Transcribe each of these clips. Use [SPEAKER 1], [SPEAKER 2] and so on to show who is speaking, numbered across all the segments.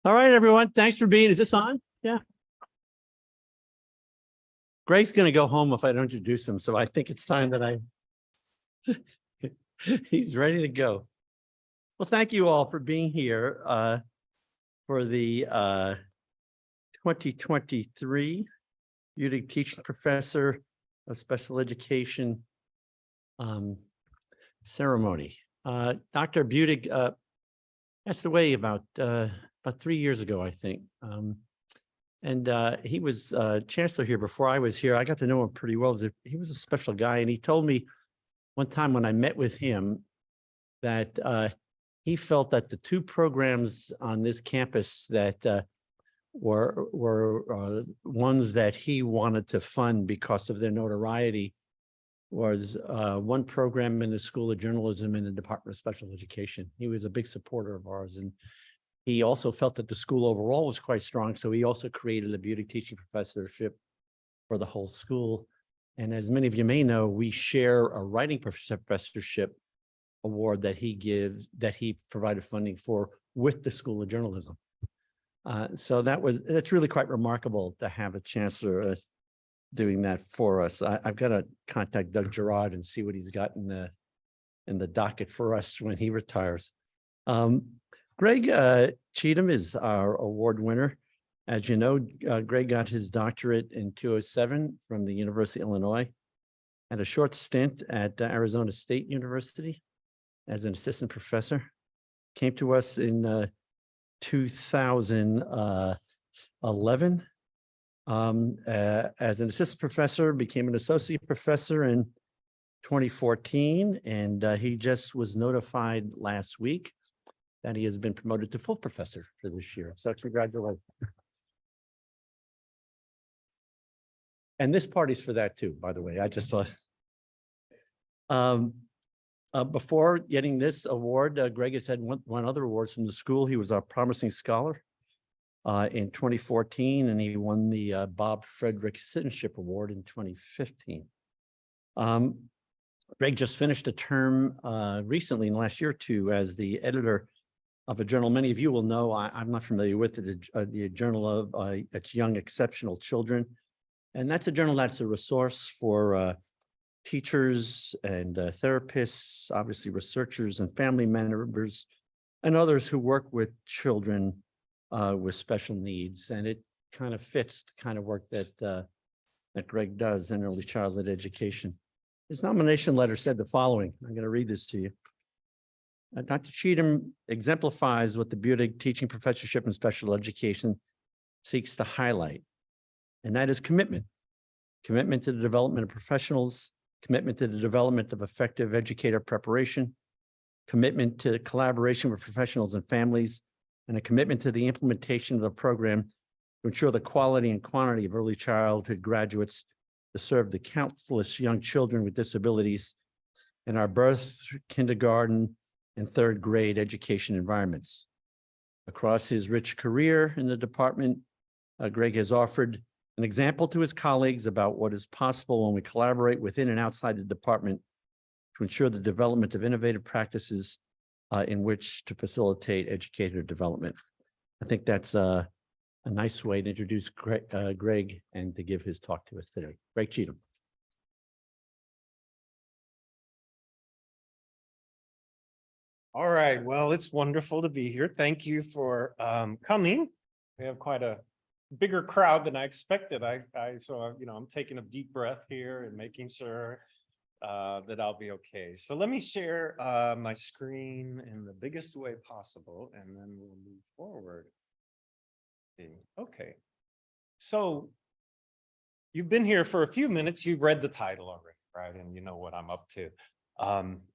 [SPEAKER 1] All right, everyone. Thanks for being. Is this on? Yeah. Greg's going to go home if I don't introduce him, so I think it's time that I. He's ready to go. Well, thank you all for being here for the 2023 Budig Teaching Professor of Special Education ceremony. Dr. Budig passed away about 3 years ago, I think. And he was chancellor here before I was here. I got to know him pretty well. He was a special guy, and he told me one time when I met with him that he felt that the two programs on this campus that were ones that he wanted to fund because of their notoriety was one program in the School of Journalism in the Department of Special Education. He was a big supporter of ours, and he also felt that the school overall was quite strong. So he also created a Budig Teaching Professorship for the whole school. And as many of you may know, we share a writing professorship award that he provided funding for with the School of Journalism. So that's really quite remarkable to have a chancellor doing that for us. I've got to contact Doug Gerard and see what he's got in the docket for us when he retires. Greg Cheatham is our award winner. As you know, Greg got his doctorate in 2007 from the University of Illinois, had a short stint at Arizona State University as an assistant professor, came to us in 2011 as an assistant professor, became an associate professor in 2014, and he just was notified last week that he has been promoted to full professor for this year. So congratulations. And this party's for that too, by the way. I just thought. Before getting this award, Greg has had one other award from the school. He was a promising scholar in 2014, and he won the Bob Frederick Citizenship Award in 2015. Greg just finished a term recently in the last year or two as the editor of a journal many of you will know. I'm not familiar with it, the Journal of it's Young Exceptional Children. And that's a journal that's a resource for teachers and therapists, obviously researchers and family members, and others who work with children with special needs. And it kind of fits the kind of work that Greg does in early childhood education. His nomination letter said the following. I'm going to read this to you. Dr. Cheatham exemplifies what the Budig Teaching Professorship in Special Education seeks to highlight, and that is commitment. Commitment to the development of professionals, commitment to the development of effective educator preparation, commitment to collaboration with professionals and families, and a commitment to the implementation of the program to ensure the quality and quantity of early childhood graduates to serve the countless young children with disabilities in our birth, kindergarten, and third grade education environments. Across his rich career in the department, Greg has offered an example to his colleagues about what is possible when we collaborate within and outside the department to ensure the development of innovative practices in which to facilitate educator development. I think that's a nice way to introduce Greg and to give his talk to us today. Greg Cheatham.
[SPEAKER 2] All right, well, it's wonderful to be here. Thank you for coming. We have quite a bigger crowd than I expected. So I'm taking a deep breath here and making sure that I'll be okay. So let me share my screen in the biggest way possible, and then we'll move forward. Okay, so you've been here for a few minutes. You've read the title already, right? And you know what I'm up to.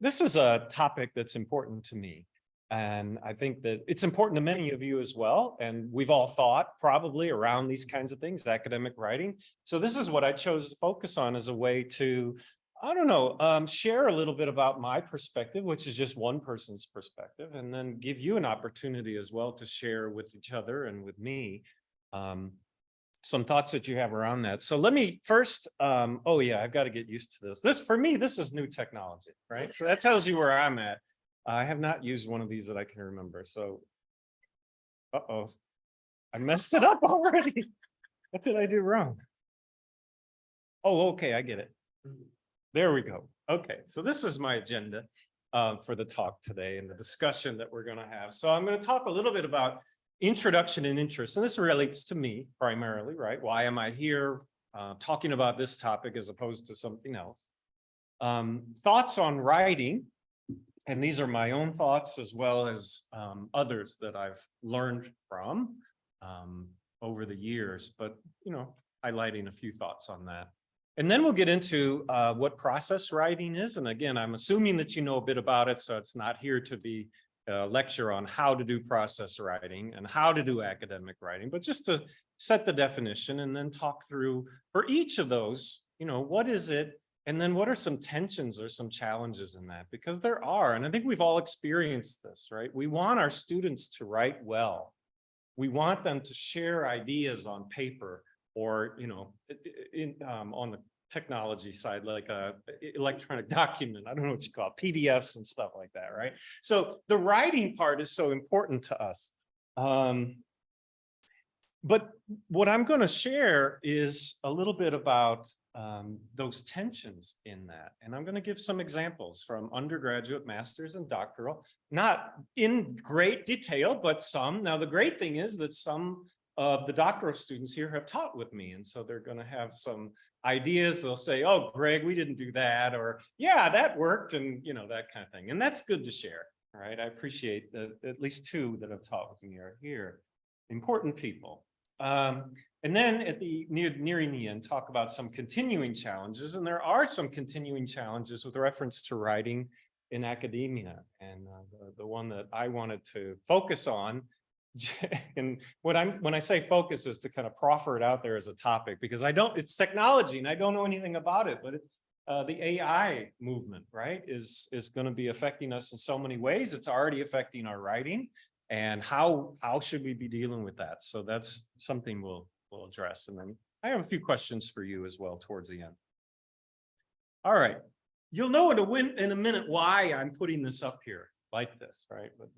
[SPEAKER 2] This is a topic that's important to me. And I think that it's important to many of you as well. And we've all thought probably around these kinds of things, academic writing. So this is what I chose to focus on as a way to, share a little bit about my perspective, which is just one person's perspective, and then give you an opportunity as well to share with each other and with me some thoughts that you have around that. So let me first, I've got to get used to this. For me, this is new technology, right? So that tells you where I'm at. I have not used one of these that I can remember. So, I messed it up already. What did I do wrong? Oh, okay, I get it. There we go. Okay, so this is my agenda for the talk today and the discussion that we're going to have. So I'm going to talk a little bit about introduction and interest, and this relates to me primarily, right? Why am I here talking about this topic as opposed to something else? Thoughts on writing, and these are my own thoughts as well as others that I've learned from over the years, but highlighting a few thoughts on that. And then we'll get into what process writing is. And again, I'm assuming that you know a bit about it, so it's not here to be a lecture on how to do process writing and how to do academic writing, but just to set the definition and then talk through for each of those, what is it? And then what are some tensions or some challenges in that? Because there are, and I think we've all experienced this, right? We want our students to write well. We want them to share ideas on paper or, on the technology side, like a electronic document. I don't know what you call it, PDFs and stuff like that, right? So the writing part is so important to us. But what I'm going to share is a little bit about those tensions in that. And I'm going to give some examples from undergraduate, master's, and doctoral, not in great detail, but some. Now, the great thing is that some of the doctoral students here have taught with me. And so they're going to have some ideas. They'll say, oh, Greg, we didn't do that. Or, yeah, that worked. And, that kind of thing. And that's good to share. All right. I appreciate that at least two that have taught with me are here. Important people. And then at the nearing the end, talk about some continuing challenges. And there are some continuing challenges with reference to writing in academia. And the one that I wanted to focus on, and when I say focus is to kind of proffer it out there as a topic, because it's technology and I don't know anything about it, but the AI movement, right, is going to be affecting us in so many ways. It's already affecting our writing. And how should we be dealing with that? So that's something we'll address. And then I have a few questions for you as well towards the end. All right. You'll know in a minute why I'm putting this up here like this, right? But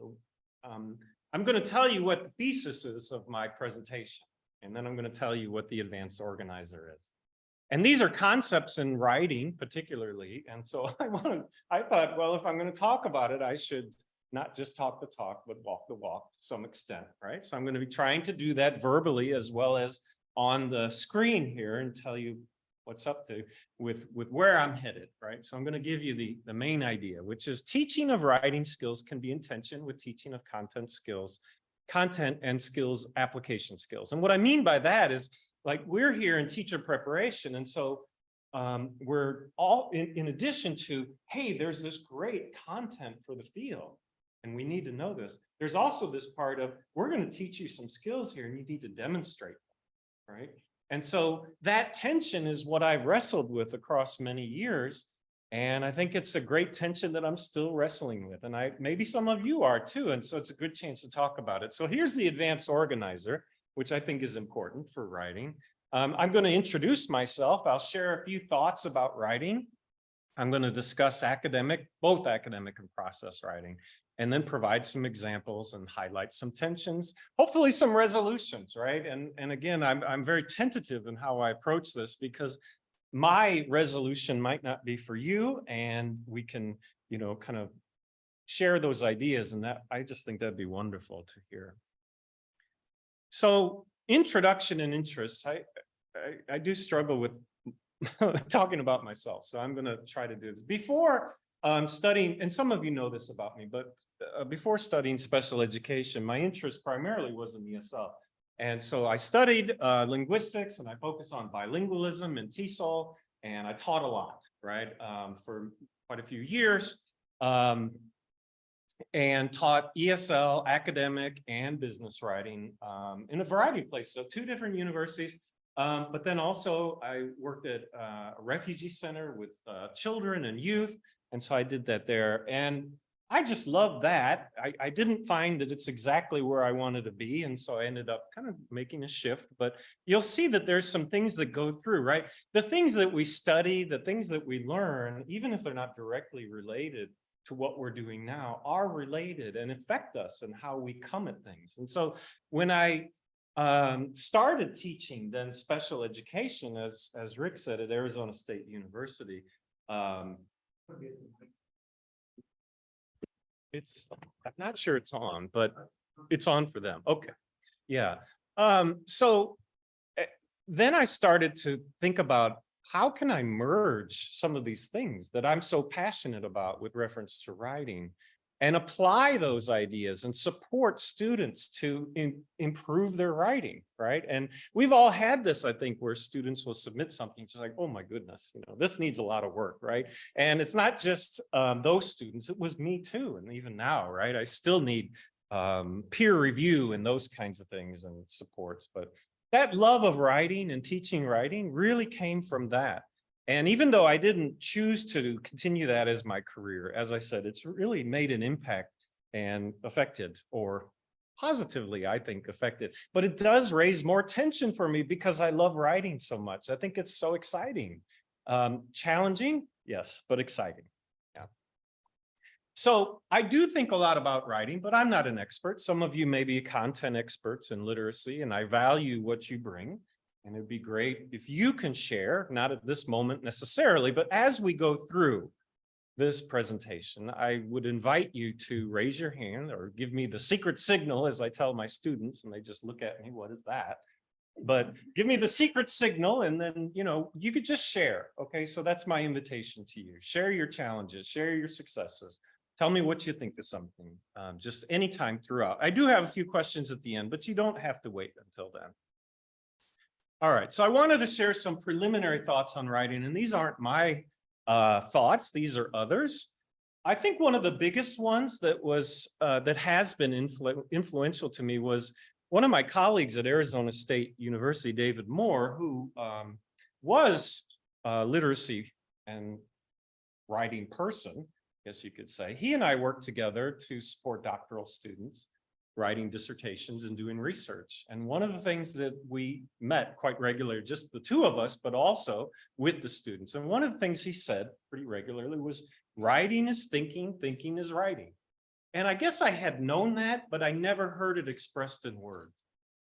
[SPEAKER 2] I'm going to tell you what the thesis is of my presentation. And then I'm going to tell you what the advanced organizer is. And these are concepts in writing particularly. And so I thought, well, if I'm going to talk about it, I should not just talk the talk, but walk the walk to some extent, right? So I'm going to be trying to do that verbally as well as on the screen here and tell you what's up to with where I'm headed, right? So I'm going to give you the main idea, which is teaching of writing skills can be in tension with teaching of content and skills, application skills. And what I mean by that is, like, we're here in teacher preparation. And so we're all, in addition to, hey, there's this great content for the field, and we need to know this. There's also this part of, we're going to teach you some skills here and you need to demonstrate them, right? And so that tension is what I've wrestled with across many years. And I think it's a great tension that I'm still wrestling with. And maybe some of you are too. And so it's a good chance to talk about it. So here's the advanced organizer, which I think is important for writing. I'm going to introduce myself. I'll share a few thoughts about writing. I'm going to discuss both academic and process writing, and then provide some examples and highlight some tensions, hopefully some resolutions, right? And again, I'm very tentative in how I approach this because my resolution might not be for you, and we can, kind of share those ideas, and that I just think that'd be wonderful to hear. So introduction and interests, I do struggle with talking about myself, so I'm going to try to do this. Before studying, and some of you know this about me, but before studying special education, my interest primarily was in ESL. And so I studied linguistics, and I focused on bilingualism and TESOL, and I taught a lot, right, for quite a few years, and taught ESL, academic, and business writing in a variety of places. So 2 different universities. But then also I worked at a refugee center with children and youth. And so I did that there. And I just love that. I didn't find that it's exactly where I wanted to be. And so I ended up kind of making a shift. But you'll see that there's some things that go through, right? The things that we study, the things that we learn, even if they're not directly related to what we're doing now, are related and affect us and how we come at things. And so when I started teaching then special education, as Rick said, at Arizona State University. I'm not sure it's on, but it's on for them. Okay. Yeah. So then I started to think about how can I merge some of these things that I'm so passionate about with reference to writing and apply those ideas and support students to improve their writing, right? And we've all had this, I think, where students will submit something just like, oh my goodness, this needs a lot of work, right? And it's not just those students, it was me too. And even now, right, I still need peer review and those kinds of things and supports. But that love of writing and teaching writing really came from that. And even though I didn't choose to continue that as my career, as I said, it's really made an impact and affected, or positively, I think, affected. But it does raise more tension for me because I love writing so much. I think it's so exciting. Challenging, yes, but exciting. Yeah. So I do think a lot about writing, but I'm not an expert. Some of you may be content experts in literacy, and I value what you bring. And it'd be great if you can share, not at this moment necessarily, but as we go through this presentation, I would invite you to raise your hand or give me the secret signal, as I tell my students, and they just look at me, what is that? But give me the secret signal, and then, you could just share. Okay, so that's my invitation to you. Share your challenges, share your successes. Tell me what you think of something, just anytime throughout. I do have a few questions at the end, but you don't have to wait until then. All right, so I wanted to share some preliminary thoughts on writing, and these aren't my thoughts, these are others. I think one of the biggest ones that has been influential to me was one of my colleagues at Arizona State University, David Moore, who was a literacy and writing person, I guess you could say. He and I worked together to support doctoral students writing dissertations and doing research. And one of the things that we met quite regularly, just the two of us, but also with the students. And one of the things he said pretty regularly was, writing is thinking, thinking is writing. And I guess I had known that, but I never heard it expressed in words.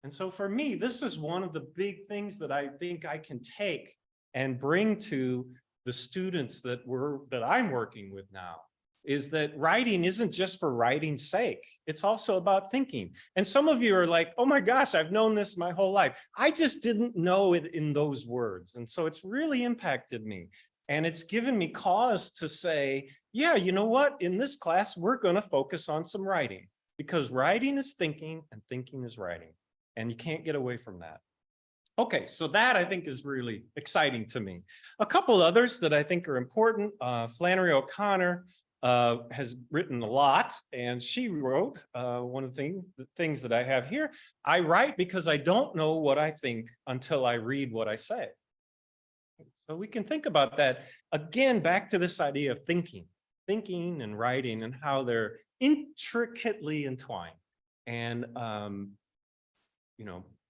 [SPEAKER 2] And so for me, this is one of the big things that I think I can take and bring to the students that I'm working with now. Is that writing isn't just for writing's sake. It's also about thinking. And some of you are like, oh my gosh, I've known this my whole life. I just didn't know it in those words. And so it's really impacted me. And it's given me cause to say, yeah, you know what? In this class, we're going to focus on some writing, because writing is thinking and thinking is writing. And you can't get away from that. Okay, so that I think is really exciting to me. A couple others that I think are important. Flannery O'Connor has written a lot, and she wrote one of the things that I have here. I write because I don't know what I think until I read what I say. So we can think about that again, back to this idea of thinking and writing, and how they're intricately entwined. And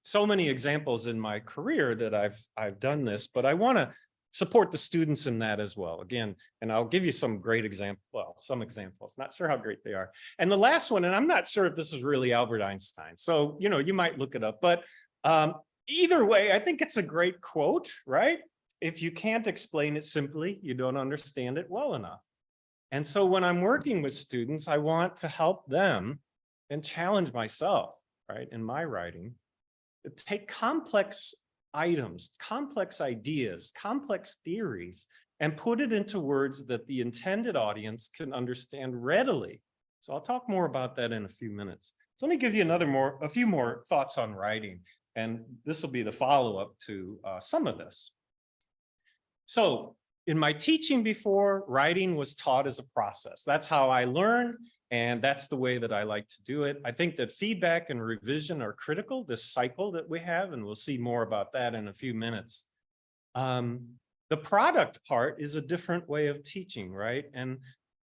[SPEAKER 2] so many examples in my career that I've done this, but I want to support the students in that as well. Again, and I'll give you some great examples, some examples, not sure how great they are. And the last one, and I'm not sure if this is really Albert Einstein, so, you might look it up, but either way, I think it's a great quote, right? If you can't explain it simply, you don't understand it well enough. And so when I'm working with students, I want to help them and challenge myself, right, in my writing, to take complex items, complex ideas, complex theories, and put it into words that the intended audience can understand readily. So I'll talk more about that in a few minutes. So let me give you a few more thoughts on writing, and this will be the follow-up to some of this. So in my teaching before, writing was taught as a process. That's how I learned, and that's the way that I like to do it. I think that feedback and revision are critical, this cycle that we have, and we'll see more about that in a few minutes. The product part is a different way of teaching, right? And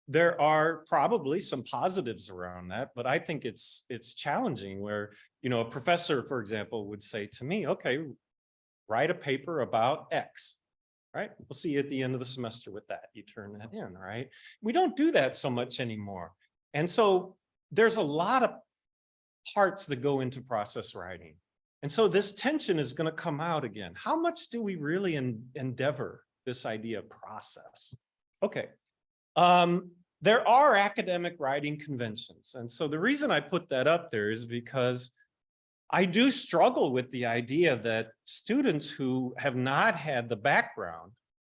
[SPEAKER 2] there are probably some positives around that, but I think it's challenging where, a professor, for example, would say to me, okay, write a paper about X. Right? We'll see you at the end of the semester with that. You turn that in, right? We don't do that so much anymore. And so there's a lot of parts that go into process writing. And so this tension is going to come out again. How much do we really endeavor this idea of process? Okay. There are academic writing conventions. And so the reason I put that up there is because I do struggle with the idea that students who have not had the background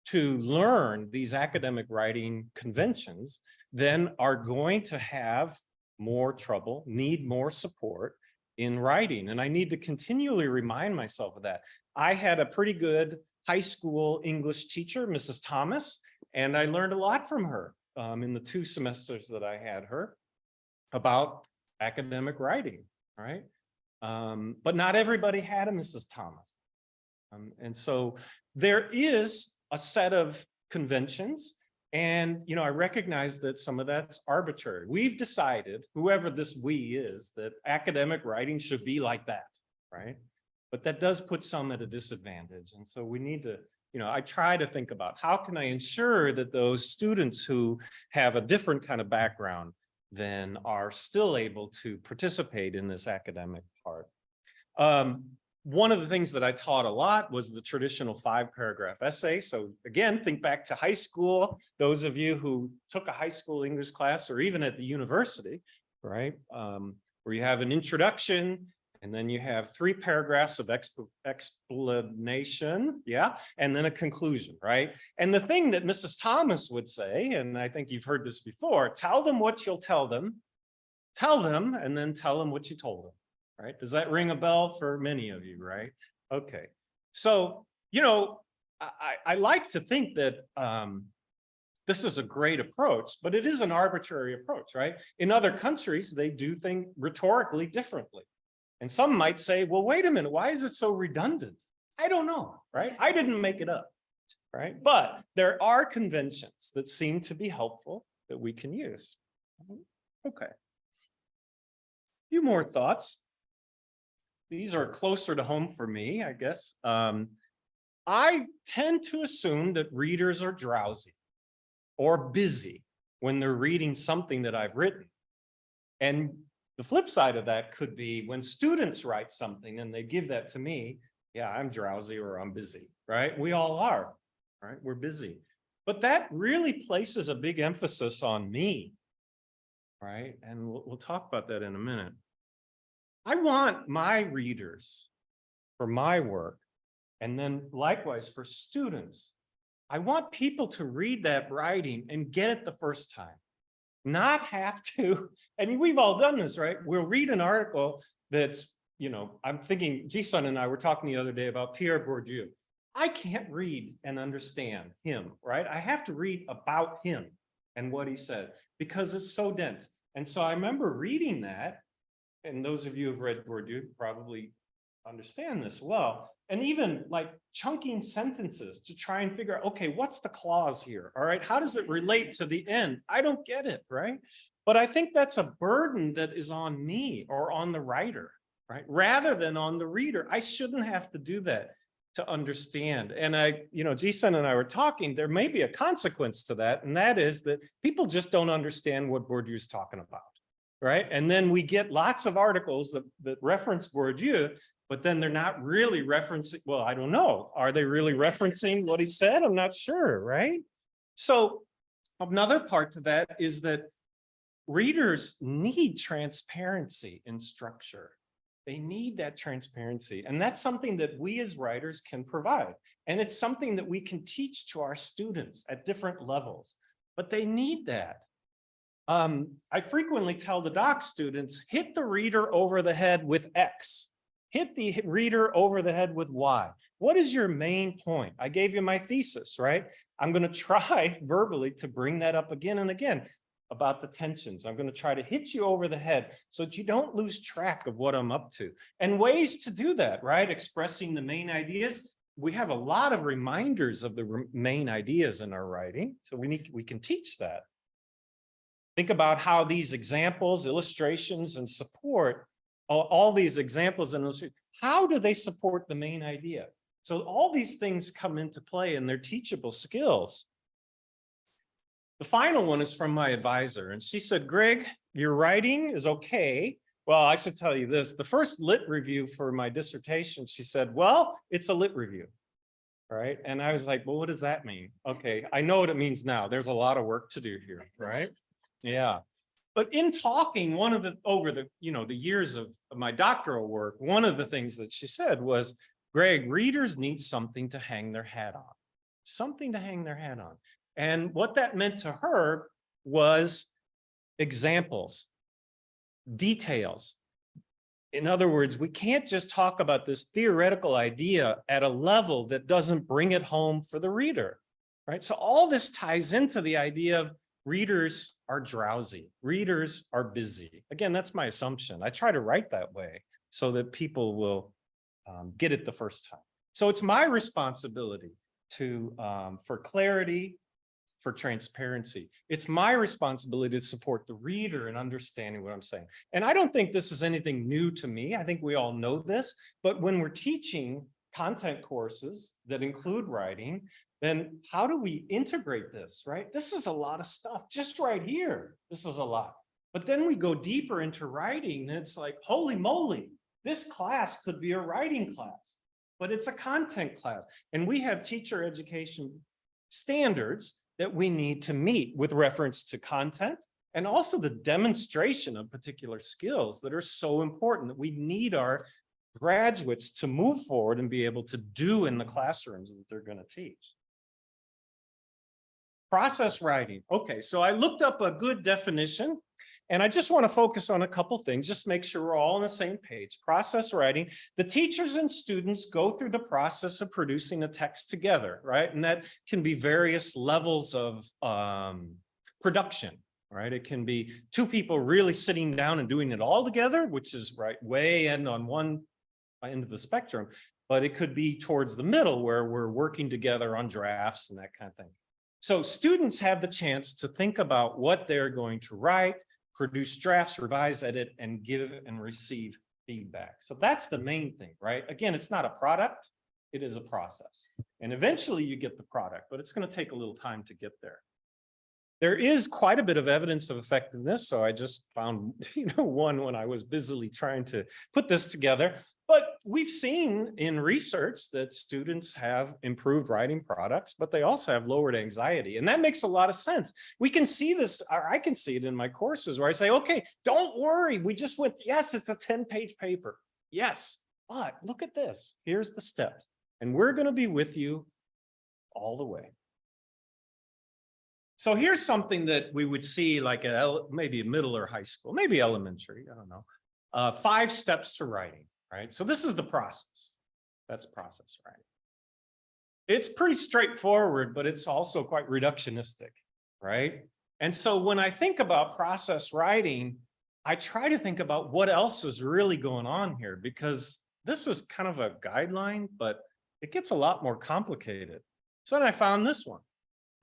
[SPEAKER 2] to learn these academic writing conventions then are going to have more trouble, need more support in writing. And I need to continually remind myself of that. I had a pretty good high school English teacher, Mrs. Thomas, and I learned a lot from her in the 2 semesters that I had her about academic writing, right? But not everybody had a Mrs. Thomas. And so there is a set of conventions, and I recognize that some of that's arbitrary. We've decided, whoever this we is, that academic writing should be like that, right? But that does put some at a disadvantage. And so we need to, I try to think about how can I ensure that those students who have a different kind of background then are still able to participate in this academic part. One of the things that I taught a lot was the traditional 5-paragraph essay. So again, think back to high school, those of you who took a high school English class or even at the university, right? Where you have an introduction, and then you have 3 paragraphs of explanation, yeah, and then a conclusion, right? And the thing that Mrs. Thomas would say, and I think you've heard this before, tell them what you'll tell them, and then tell them what you told them. Right? Does that ring a bell for many of you, right? Okay. So, I like to think that this is a great approach, but it is an arbitrary approach, right? In other countries, they do things rhetorically differently. And some might say, well, wait a minute, why is it so redundant? I don't know, right? I didn't make it up, right? But there are conventions that seem to be helpful that we can use. Okay. A few more thoughts. These are closer to home for me, I guess. I tend to assume that readers are drowsy or busy when they're reading something that I've written. And the flip side of that could be when students write something and they give that to me, yeah, I'm drowsy or I'm busy, right? We all are, right? We're busy. But that really places a big emphasis on me, right? And we'll talk about that in a minute. I want my readers for my work, and then likewise for students, I want people to read that writing and get it the first time, not have to, and we've all done this, right? We'll read an article that's, I'm thinking, Ji-sun and I were talking the other day about Pierre Bourdieu. I can't read and understand him, right? I have to read about him and what he said because it's so dense. And so I remember reading that, and those of you who've read Bourdieu probably understand this well, and even like chunking sentences to try and figure out, okay, what's the clause here? All right, how does it relate to the end? I don't get it, right? But I think that's a burden that is on me or on the writer, right? Rather than on the reader. I shouldn't have to do that to understand. And Ji-sun and I were talking, there may be a consequence to that, and that is that people just don't understand what Bourdieu's talking about. Right. And then we get lots of articles that reference Bourdieu, but then they're not really referencing. Well, I don't know. Are they really referencing what he said? I'm not sure. Right. So another part to that is that readers need transparency in structure. They need that transparency. And that's something that we as writers can provide. And it's something that we can teach to our students at different levels, but they need that. I frequently tell the doc students, hit the reader over the head with X, hit the reader over the head with Y. What is your main point? I gave you my thesis, right? I'm going to try verbally to bring that up again and again about the tensions. I'm going to try to hit you over the head so that you don't lose track of what I'm up to. And ways to do that, right? Expressing the main ideas. We have a lot of reminders of the main ideas in our writing, so we can teach that. Think about how these examples, illustrations, and support, all these examples and illustrations, how do they support the main idea? So all these things come into play and they're teachable skills. The final one is from my advisor, and she said, Greg, your writing is okay, Well, I should tell you this, the first lit review for my dissertation, she said, well, it's a lit review. Right. And I was like, well, what does that mean? Okay, I know what it means now. There's a lot of work to do here. Right. Yeah. But in talking, one of the over the, the years of my doctoral work, one of the things that she said was, Greg, readers need something to hang their hat on, something to hang their hat on. And what that meant to her was examples, details. In other words, we can't just talk about this theoretical idea at a level that doesn't bring it home for the reader, right? So all this ties into the idea of readers are drowsy, readers are busy. Again, that's my assumption. I try to write that way so that people will get it the first time. So it's my responsibility to, for clarity, for transparency. It's my responsibility to support the reader in understanding what I'm saying. And I don't think this is anything new to me. I think we all know this, but when we're teaching content courses that include writing, then how do we integrate this, right? This is a lot of stuff just right here. This is a lot. But then we go deeper into writing and it's like, holy moly, this class could be a writing class, but it's a content class. And we have teacher education standards that we need to meet with reference to content and also the demonstration of particular skills that are so important that we need our graduates to move forward and be able to do in the classrooms that they're going to teach. Process writing. Okay, so I looked up a good definition and I just want to focus on a couple things, just make sure we're all on the same page. Process writing, the teachers and students go through the process of producing a text together, right? And that can be various levels of production, right? It can be two people really sitting down and doing it all together, which is right way end on one end of the spectrum, but it could be towards the middle where we're working together on drafts and that kind of thing. So students have the chance to think about what they're going to write, produce drafts, revise, edit, and give and receive feedback. So that's the main thing, right? Again, it's not a product, it is a process. And eventually you get the product, but it's going to take a little time to get there. There is quite a bit of evidence of effectiveness. So I just found, one when I was busily trying to put this together. But we've seen in research that students have improved writing products, but they also have lowered anxiety. And that makes a lot of sense. We can see this, or I can see it in my courses where I say, okay, don't worry. We just went, yes, it's a 10-page paper. Yes, but look at this. Here's the steps. And we're going to be with you all the way. So here's something that we would see like maybe middle or high school, maybe elementary, I don't know. 5 steps to writing. Right. So this is the process. That's process writing. It's pretty straightforward, but it's also quite reductionistic. Right. And so when I think about process writing, I try to think about what else is really going on here, because this is kind of a guideline, but it gets a lot more complicated. So then I found this one.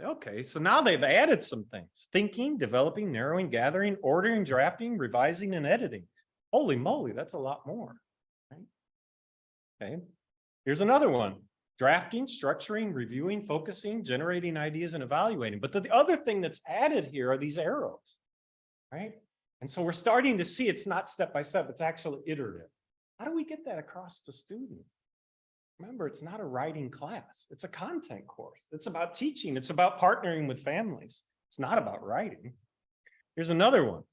[SPEAKER 2] Okay, so now they've added some things: thinking, developing, narrowing, gathering, ordering, drafting, revising, and editing. Holy moly, that's a lot more. Okay, here's another one: drafting, structuring, reviewing, focusing, generating ideas, and evaluating. But the other thing that's added here are these arrows, right? And so we're starting to see it's not step by step, it's actually iterative. How do we get that across to students? Remember, it's not a writing class, it's a content course. It's about teaching, it's about partnering with families. It's not about writing. Here's another one,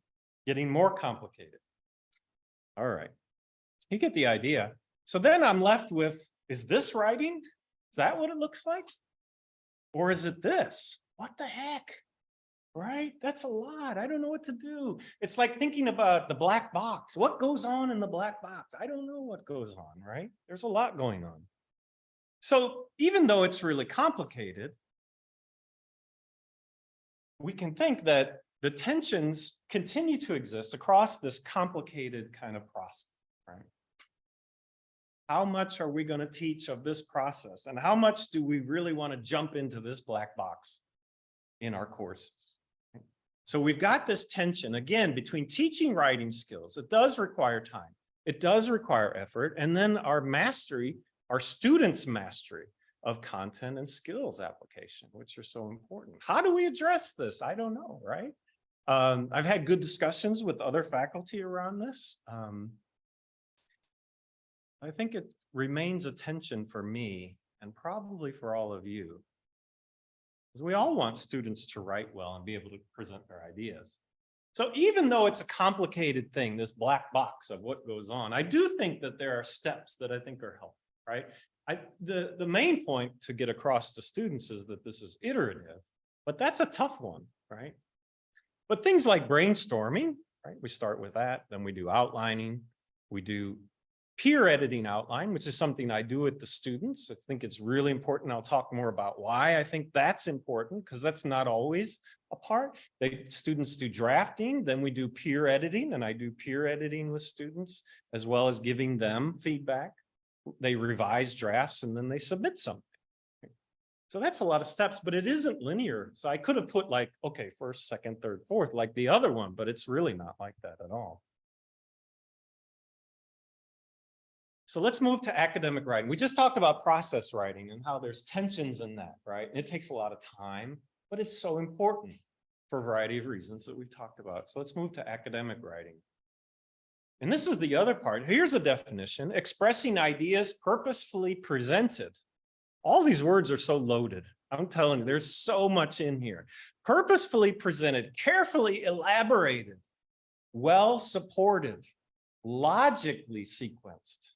[SPEAKER 2] getting more complicated. All right, you get the idea. So then I'm left with, is this writing? Is that what it looks like? Or is it this? What the heck? Right? That's a lot. I don't know what to do. It's like thinking about the black box. What goes on in the black box? I don't know what goes on, right? There's a lot going on. So even though it's really complicated, we can think that the tensions continue to exist across this complicated kind of process, right? How much are we going to teach of this process? And how much do we really want to jump into this black box in our courses? So we've got this tension, again, between teaching writing skills. It does require time. It does require effort. And then our mastery, our students' mastery of content and skills application, which are so important. How do we address this? I don't know, right? I've had good discussions with other faculty around this. I think it remains a tension for me and probably for all of you, because we all want students to write well and be able to present their ideas. So even though it's a complicated thing, this black box of what goes on, I do think that there are steps that I think are helpful, right? The main point to get across to students is that this is iterative, but that's a tough one, right? But things like brainstorming, right? We start with that, then we do outlining, we do peer editing outline, which is something I do with the students. I think it's really important. I'll talk more about why I think that's important, because that's not always a part. Students do drafting, then we do peer editing, and I do peer editing with students, as well as giving them feedback. They revise drafts and then they submit something. So that's a lot of steps, but it isn't linear. So I could have put like, okay, first, second, third, fourth, like the other one, but it's really not like that at all. So let's move to academic writing. We just talked about process writing and how there's tensions in that, right? And it takes a lot of time, but it's so important for a variety of reasons that we've talked about. So let's move to academic writing. And this is the other part. Here's a definition: expressing ideas purposefully presented. All these words are so loaded. I'm telling you, there's so much in here. Purposefully presented, carefully elaborated, well supported, logically sequenced,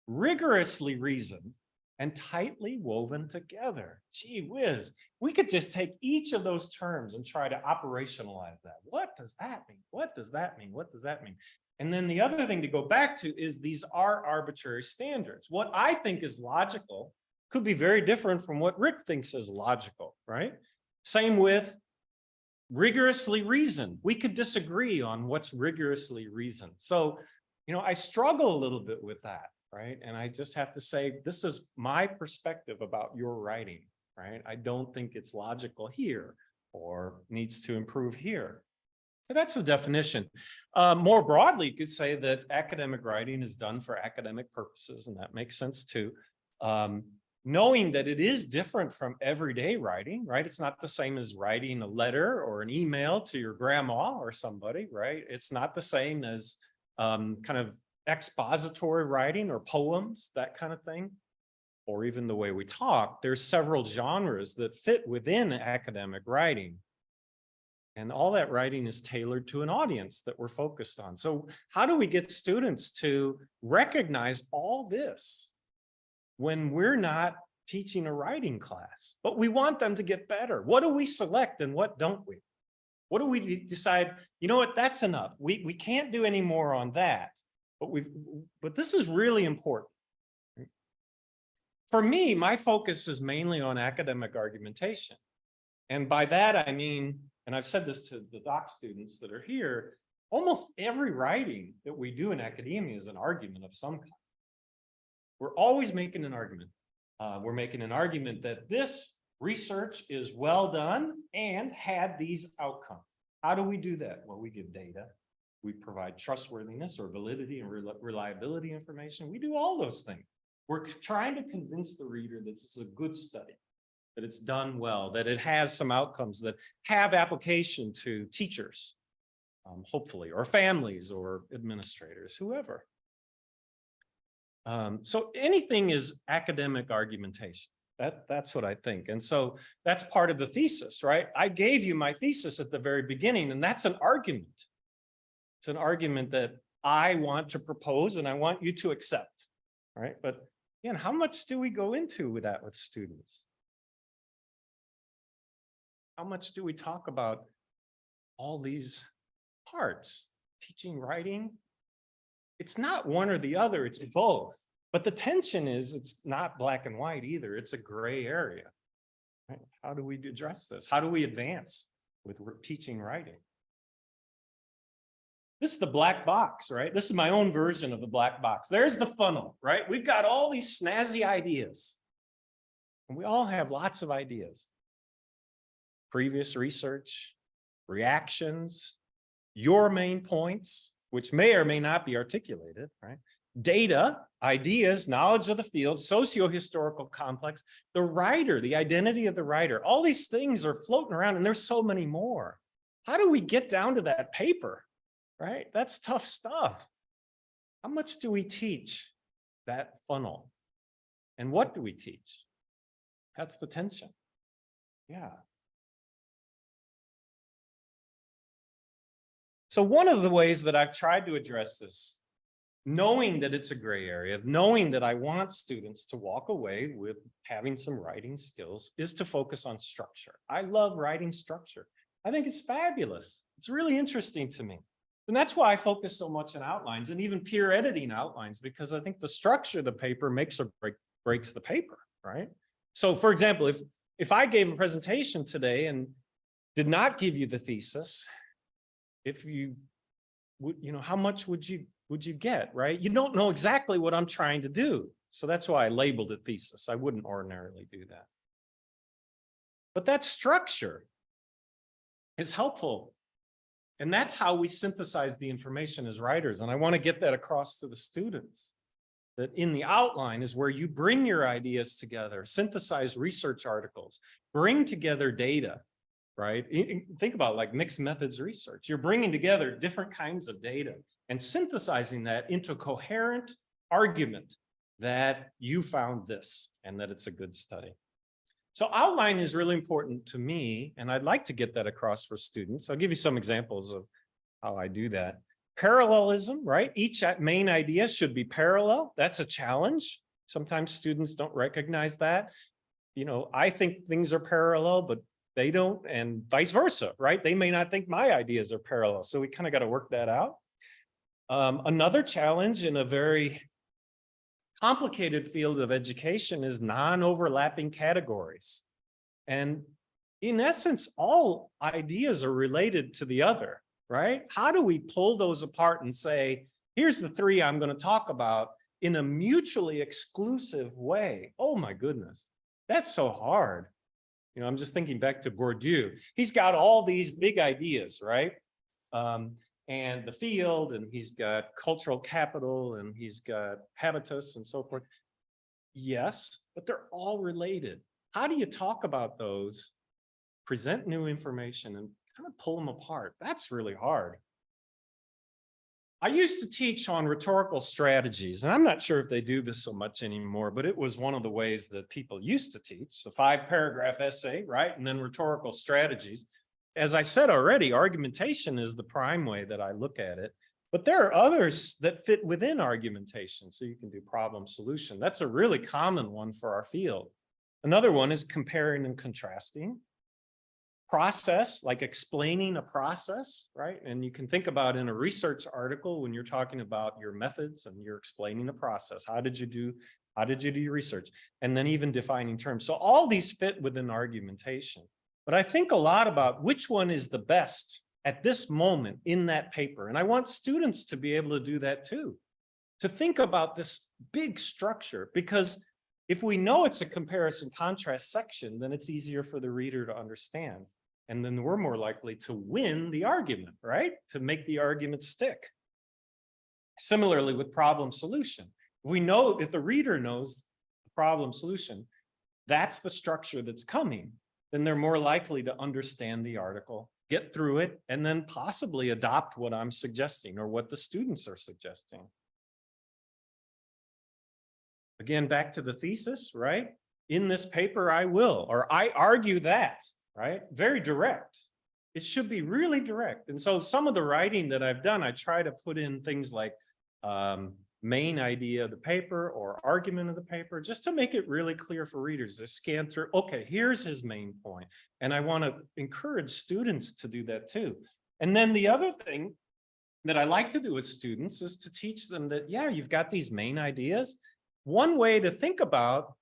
[SPEAKER 2] rigorously reasoned, and tightly woven together. Gee whiz, we could just take each of those terms and try to operationalize that. What does that mean? What does that mean? What does that mean? And then the other thing to go back to is these are arbitrary standards. What I think is logical could be very different from what Rick thinks is logical, right? Same with rigorously reasoned. We could disagree on what's rigorously reasoned. So, I struggle a little bit with that, right? And I just have to say, this is my perspective about your writing, right? I don't think it's logical here or needs to improve here. But that's the definition. More broadly, you could say that academic writing is done for academic purposes, and that makes sense too. Knowing that it is different from everyday writing, right? It's not the same as writing a letter or an email to your grandma or somebody, right? It's not the same as kind of expository writing or poems, that kind of thing, or even the way we talk. There's several genres that fit within academic writing. And all that writing is tailored to an audience that we're focused on. So how do we get students to recognize all this when we're not teaching a writing class, but we want them to get better? What do we select and what don't we? What do we decide? You know what, that's enough. We can't do any more on that, but this is really important. For me, my focus is mainly on academic argumentation. And by that, I mean, and I've said this to the doc students that are here, almost every writing that we do in academia is an argument of some kind. We're always making an argument. We're making an argument that this research is well done and had these outcomes. How do we do that? Well, we give data. We provide trustworthiness or validity and reliability information. We do all those things. We're trying to convince the reader that this is a good study, that it's done well, that it has some outcomes that have application to teachers, hopefully, or families or administrators, whoever. So anything is academic argumentation. That's what I think. And so that's part of the thesis, right? I gave you my thesis at the very beginning, and that's an argument. It's an argument that I want to propose and I want you to accept, right? But again, how much do we go into with that with students? How much do we talk about all these parts? Teaching, writing? It's not one or the other, it's both. But the tension is it's not black and white either. It's a gray area. Right? How do we address this? How do we advance with teaching writing? This is the black box, right? This is my own version of the black box. There's the funnel, right? We've got all these snazzy ideas. And we all have lots of ideas. Previous research, reactions, your main points, which may or may not be articulated, right? Data, ideas, knowledge of the field, socio-historical complex, the writer, the identity of the writer, all these things are floating around, and there's so many more. how do we get down to that paper, right? That's tough stuff. How much do we teach that funnel? And what do we teach? That's the tension. Yeah. So one of the ways that I've tried to address this, knowing that it's a gray area, knowing that I want students to walk away with having some writing skills, is to focus on structure. I love writing structure. I think it's fabulous. It's really interesting to me. And that's why I focus so much on outlines and even peer editing outlines, because I think the structure of the paper makes or breaks the paper, right? So for example, if I gave a presentation today and did not give you the thesis, if you would, how much would you get, right? You don't know exactly what I'm trying to do. So that's why I labeled it thesis. I wouldn't ordinarily do that. But that structure is helpful. And that's how we synthesize the information as writers. And I want to get that across to the students, that in the outline is where you bring your ideas together, synthesize research articles, bring together data, right? Think about like mixed methods research. You're bringing together different kinds of data and synthesizing that into a coherent argument that you found this and that it's a good study. So outline is really important to me, and I'd like to get that across for students. I'll give you some examples of how I do that. Parallelism, right? Each main idea should be parallel. That's a challenge. Sometimes students don't recognize that. I think things are parallel, but they don't, and vice versa, right? They may not think my ideas are parallel. So we kind of got to work that out. Another challenge in a very complicated field of education is non-overlapping categories. And in essence, all ideas are related to the other, right? How do we pull those apart and say, here's the three I'm going to talk about in a mutually exclusive way? Oh my goodness, that's so hard. I'm just thinking back to Bourdieu. He's got all these big ideas, right? And the field, and he's got cultural capital, and he's got habitus and so forth. Yes, but they're all related. How do you talk about those, present new information, and kind of pull them apart? That's really hard. I used to teach on rhetorical strategies, and I'm not sure if they do this so much anymore, but it was one of the ways that people used to teach. The 5-paragraph essay, right? And then rhetorical strategies. As I said already, argumentation is the prime way that I look at it, but there are others that fit within argumentation. So you can do problem solution. That's a really common one for our field. Another one is comparing and contrasting. Process, like explaining a process, right? And you can think about in a research article when you're talking about your methods and you're explaining the process. How did you do your research? And then even defining terms. So all these fit within argumentation. But I think a lot about which one is the best at this moment in that paper. And I want students to be able to do that too, to think about this big structure, because if we know it's a comparison contrast section, then it's easier for the reader to understand. And then we're more likely to win the argument, right? To make the argument stick. Similarly with problem solution. If the reader knows the problem solution, that's the structure that's coming, then they're more likely to understand the article, get through it, and then possibly adopt what I'm suggesting or what the students are suggesting. Again, back to the thesis, right? In this paper, I argue that, right? Very direct. It should be really direct. And so some of the writing that I've done, I try to put in things like main idea of the paper or argument of the paper, just to make it really clear for readers to scan through. Okay, here's his main point. And I want to encourage students to do that too. And then the other thing that I like to do with students is to teach them that, yeah, you've got these main ideas. One way to think about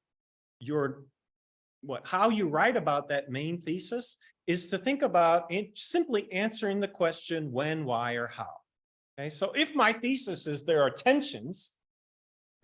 [SPEAKER 2] how you write about that main thesis is to think about simply answering the question when, why, or how. Okay, so if my thesis is there are tensions,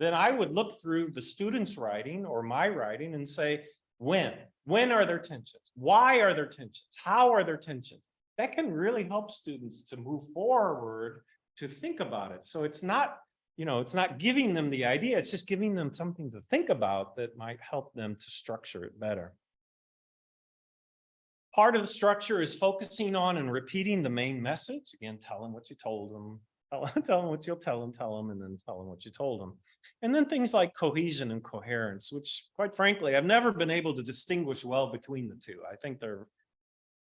[SPEAKER 2] then I would look through the student's writing or my writing and say, when are there tensions? Why are there tensions? How are there tensions? That can really help students to move forward, to think about it. So it's not, it's not giving them the idea, it's just giving them something to think about that might help them to structure it better. Part of the structure is focusing on and repeating the main message. Again, tell them what you told them, tell them what you'll tell them, and then tell them what you told them. And then things like cohesion and coherence, which quite frankly, I've never been able to distinguish well between the two. I think they're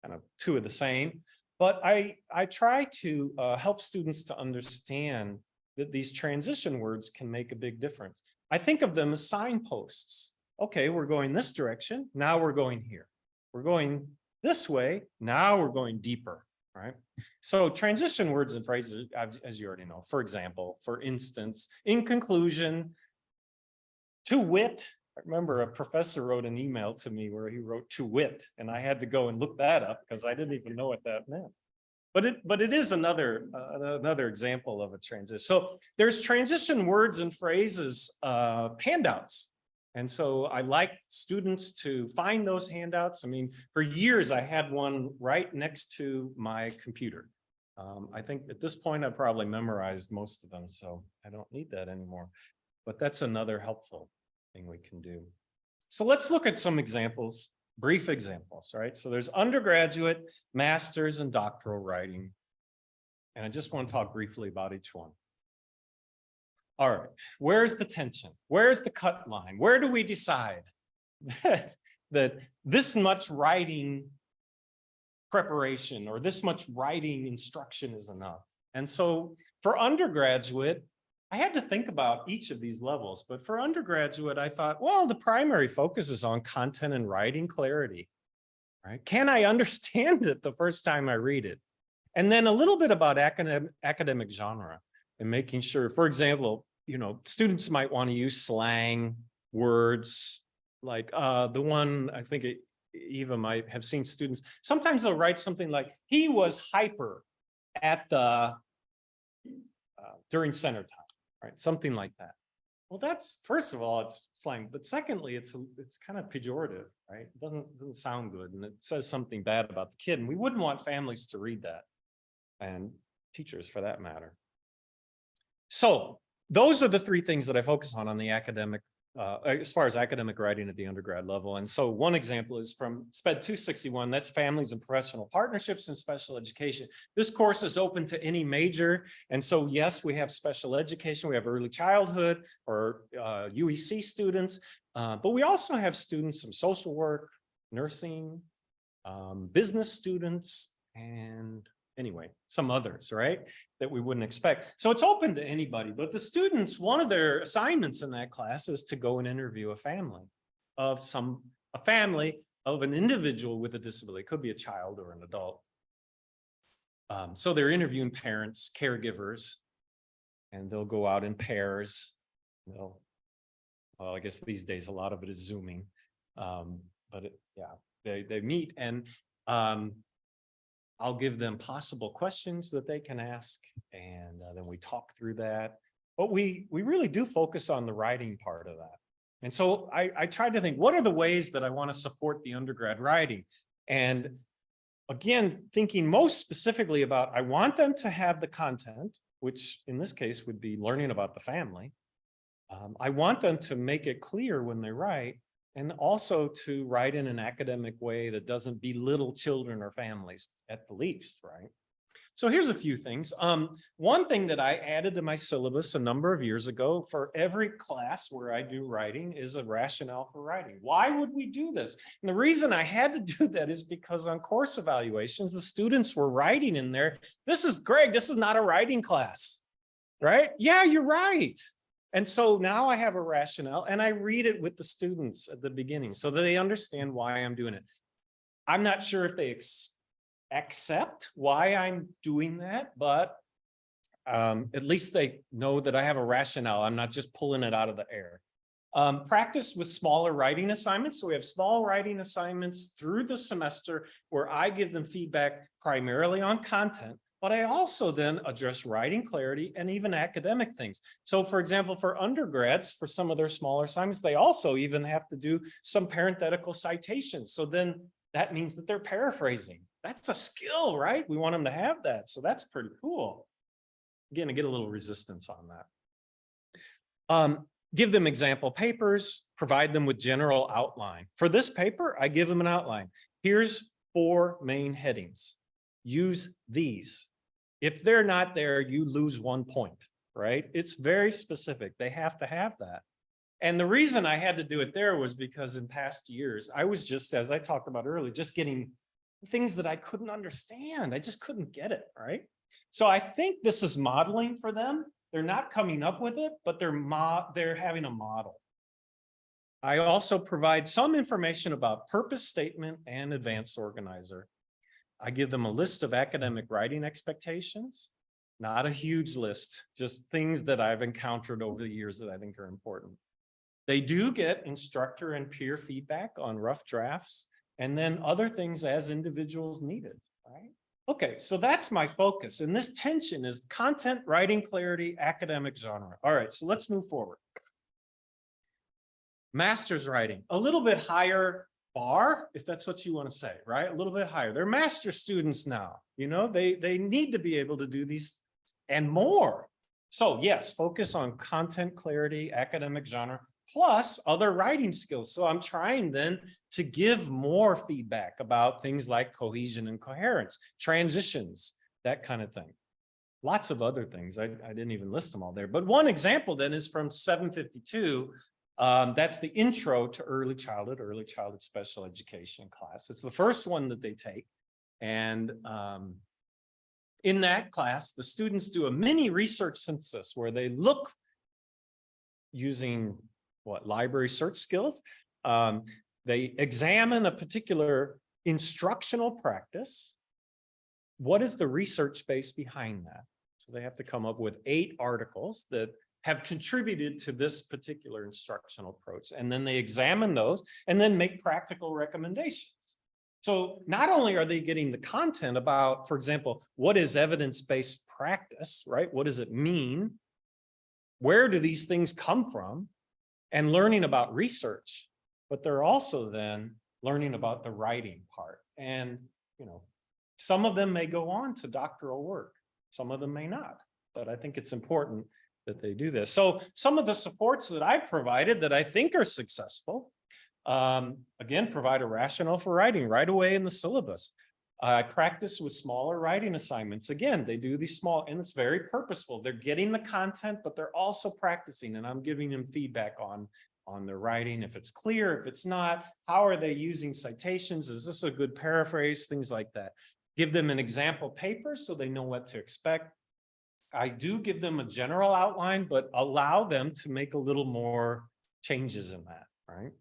[SPEAKER 2] kind of two of the same, but I try to help students to understand that these transition words can make a big difference. I think of them as signposts. Okay, we're going this direction. Now we're going here. We're going this way. Now we're going deeper, right? So transition words and phrases, as you already know, for example, for instance, in conclusion, to wit. I remember a professor wrote an email to me where he wrote to wit, and I had to go and look that up because I didn't even know what that meant. But it is another example of a transition. So there's transition words and phrases handouts. And so I like students to find those handouts. I mean, for years, I had one right next to my computer. I think at this point, I probably memorized most of them, so I don't need that anymore. But that's another helpful thing we can do. So let's look at some examples, brief examples, right? So there's undergraduate, master's, and doctoral writing. And I just want to talk briefly about each one. All right, where's the tension? Where's the cut line? Where do we decide that this much writing preparation or this much writing instruction is enough? And so for undergraduate, I had to think about each of these levels, but for undergraduate, I thought, well, the primary focus is on content and writing clarity, right? Can I understand it the first time I read it? And then a little bit about academic genre. And making sure, for example, you know, students might want to use slang words like the one I think Eva might have seen students. Sometimes they'll write something like, he was hyper at the during center time, right? Something like that. Well, that's, first of all, it's slang, but secondly, it's kind of pejorative, right? It doesn't sound good, and it says something bad about the kid, and we wouldn't want families to read that, and teachers for that matter. So those are the three things that I focus on the academic, as far as academic writing at the undergrad level. And so one example is from SPED 261, that's Families and Professional Partnerships in Special Education. This course is open to any major. And so, yes, we have special education, we have early childhood or UEC students, but we also have students from social work, nursing, business students, and anyway, some others, right, that we wouldn't expect. So it's open to anybody, but the students, one of their assignments in that class is to go and interview a family of an individual with a disability. It could be a child or an adult. So they're interviewing parents, caregivers, and they'll go out in pairs. Well, I guess these days, a lot of it is Zooming, but they meet, and I'll give them possible questions that they can ask, and then we talk through that. But we really do focus on the writing part of that. And so I tried to think, what are the ways that I want to support the undergrad writing? And again, thinking most specifically about, I want them to have the content, which in this case would be learning about the family. I want them to make it clear when they write, and also to write in an academic way that doesn't belittle children or families at the least, right? So here's a few things. One thing that I added to my syllabus a number of years ago for every class where I do writing is a rationale for writing. Why would we do this? And the reason I had to do that is because on course evaluations, the students were writing in there, Greg, this is not a writing class, right? Yeah, you're right. And so now I have a rationale, and I read it with the students at the beginning so that they understand why I'm doing it. I'm not sure if they accept why I'm doing that, but at least they know that I have a rationale. I'm not just pulling it out of the air. Practice with smaller writing assignments. So we have small writing assignments through the semester where I give them feedback primarily on content, but I also then address writing clarity and even academic things. So for example, for undergrads, for some of their smaller assignments, they also even have to do some parenthetical citations. So then that means that they're paraphrasing. That's a skill, right? We want them to have that. So that's pretty cool. Again, I get a little resistance on that. Give them example papers, provide them with general outline. For this paper, I give them an outline. Here's 4 main headings. Use these. If they're not there, you lose 1 point, right? It's very specific. They have to have that. And the reason I had to do it there was because in past years, I was just, as I talked about earlier, just getting things that I couldn't understand. I just couldn't get it, right? So I think this is modeling for them. They're not coming up with it, but they're having a model. I also provide some information about purpose statement and advanced organizer. I give them a list of academic writing expectations, not a huge list, just things that I've encountered over the years that I think are important. They do get instructor and peer feedback on rough drafts, and then other things as individuals needed, right? Okay, so that's my focus. And this tension is content, writing clarity, academic genre. All right, so let's move forward. Master's writing, a little bit higher bar, if that's what you want to say, right? A little bit higher. They're master students now, you know, they need to be able to do these and more. So yes, focus on content clarity, academic genre, plus other writing skills. So I'm trying then to give more feedback about things like cohesion and coherence, transitions, that kind of thing. Lots of other things. I didn't even list them all there. But one example then is from 752. That's the intro to early childhood special education class. It's the first one that they take. And in that class, the students do a mini research synthesis where they look using library search skills. They examine a particular instructional practice. What is the research base behind that? So they have to come up with 8 articles that have contributed to this particular instructional approach. And then they examine those and then make practical recommendations. So not only are they getting the content about, for example, what is evidence-based practice, right? What does it mean? Where do these things come from? And learning about research, but they're also then learning about the writing part. And, you know, some of them may go on to doctoral work. Some of them may not, but I think it's important that they do this. So some of the supports that I provided that I think are successful, again, provide a rationale for writing right away in the syllabus. I practice with smaller writing assignments. Again, they do these small, and it's very purposeful. They're getting the content, but they're also practicing, and I'm giving them feedback on their writing. If it's clear, if it's not, how are they using citations? Is this a good paraphrase? Things like that. Give them an example paper so they know what to expect. I do give them a general outline, but allow them to make a little more changes in that, right?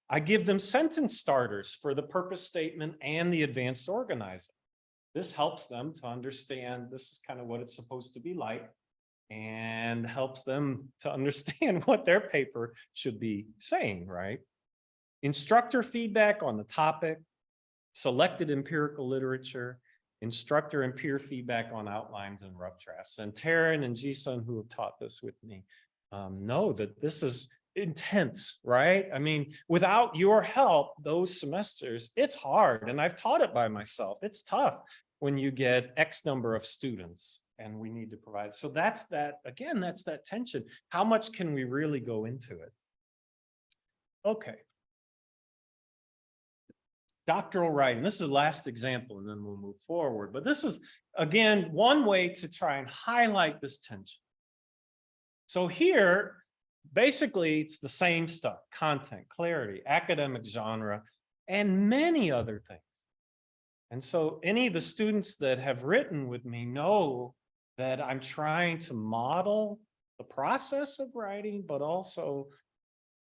[SPEAKER 2] I give them sentence starters for the purpose statement and the advanced organizer. This helps them to understand this is kind of what it's supposed to be like and helps them to understand what their paper should be saying, right? Instructor feedback on the topic, selected empirical literature, instructor and peer feedback on outlines and rough drafts. And Taryn and Jisun, who have taught this with me, know that this is intense, right? I mean, without your help, those semesters, it's hard. And I've taught it by myself. It's tough when you get X number of students and we need to provide. So that's that, again, that's that tension. How much can we really go into it? Okay. Doctoral writing. This is the last example, and then we'll move forward. But this is, again, one way to try and highlight this tension. So here, basically, it's the same stuff: content, clarity, academic genre, and many other things. And so any of the students that have written with me know that I'm trying to model the process of writing, but also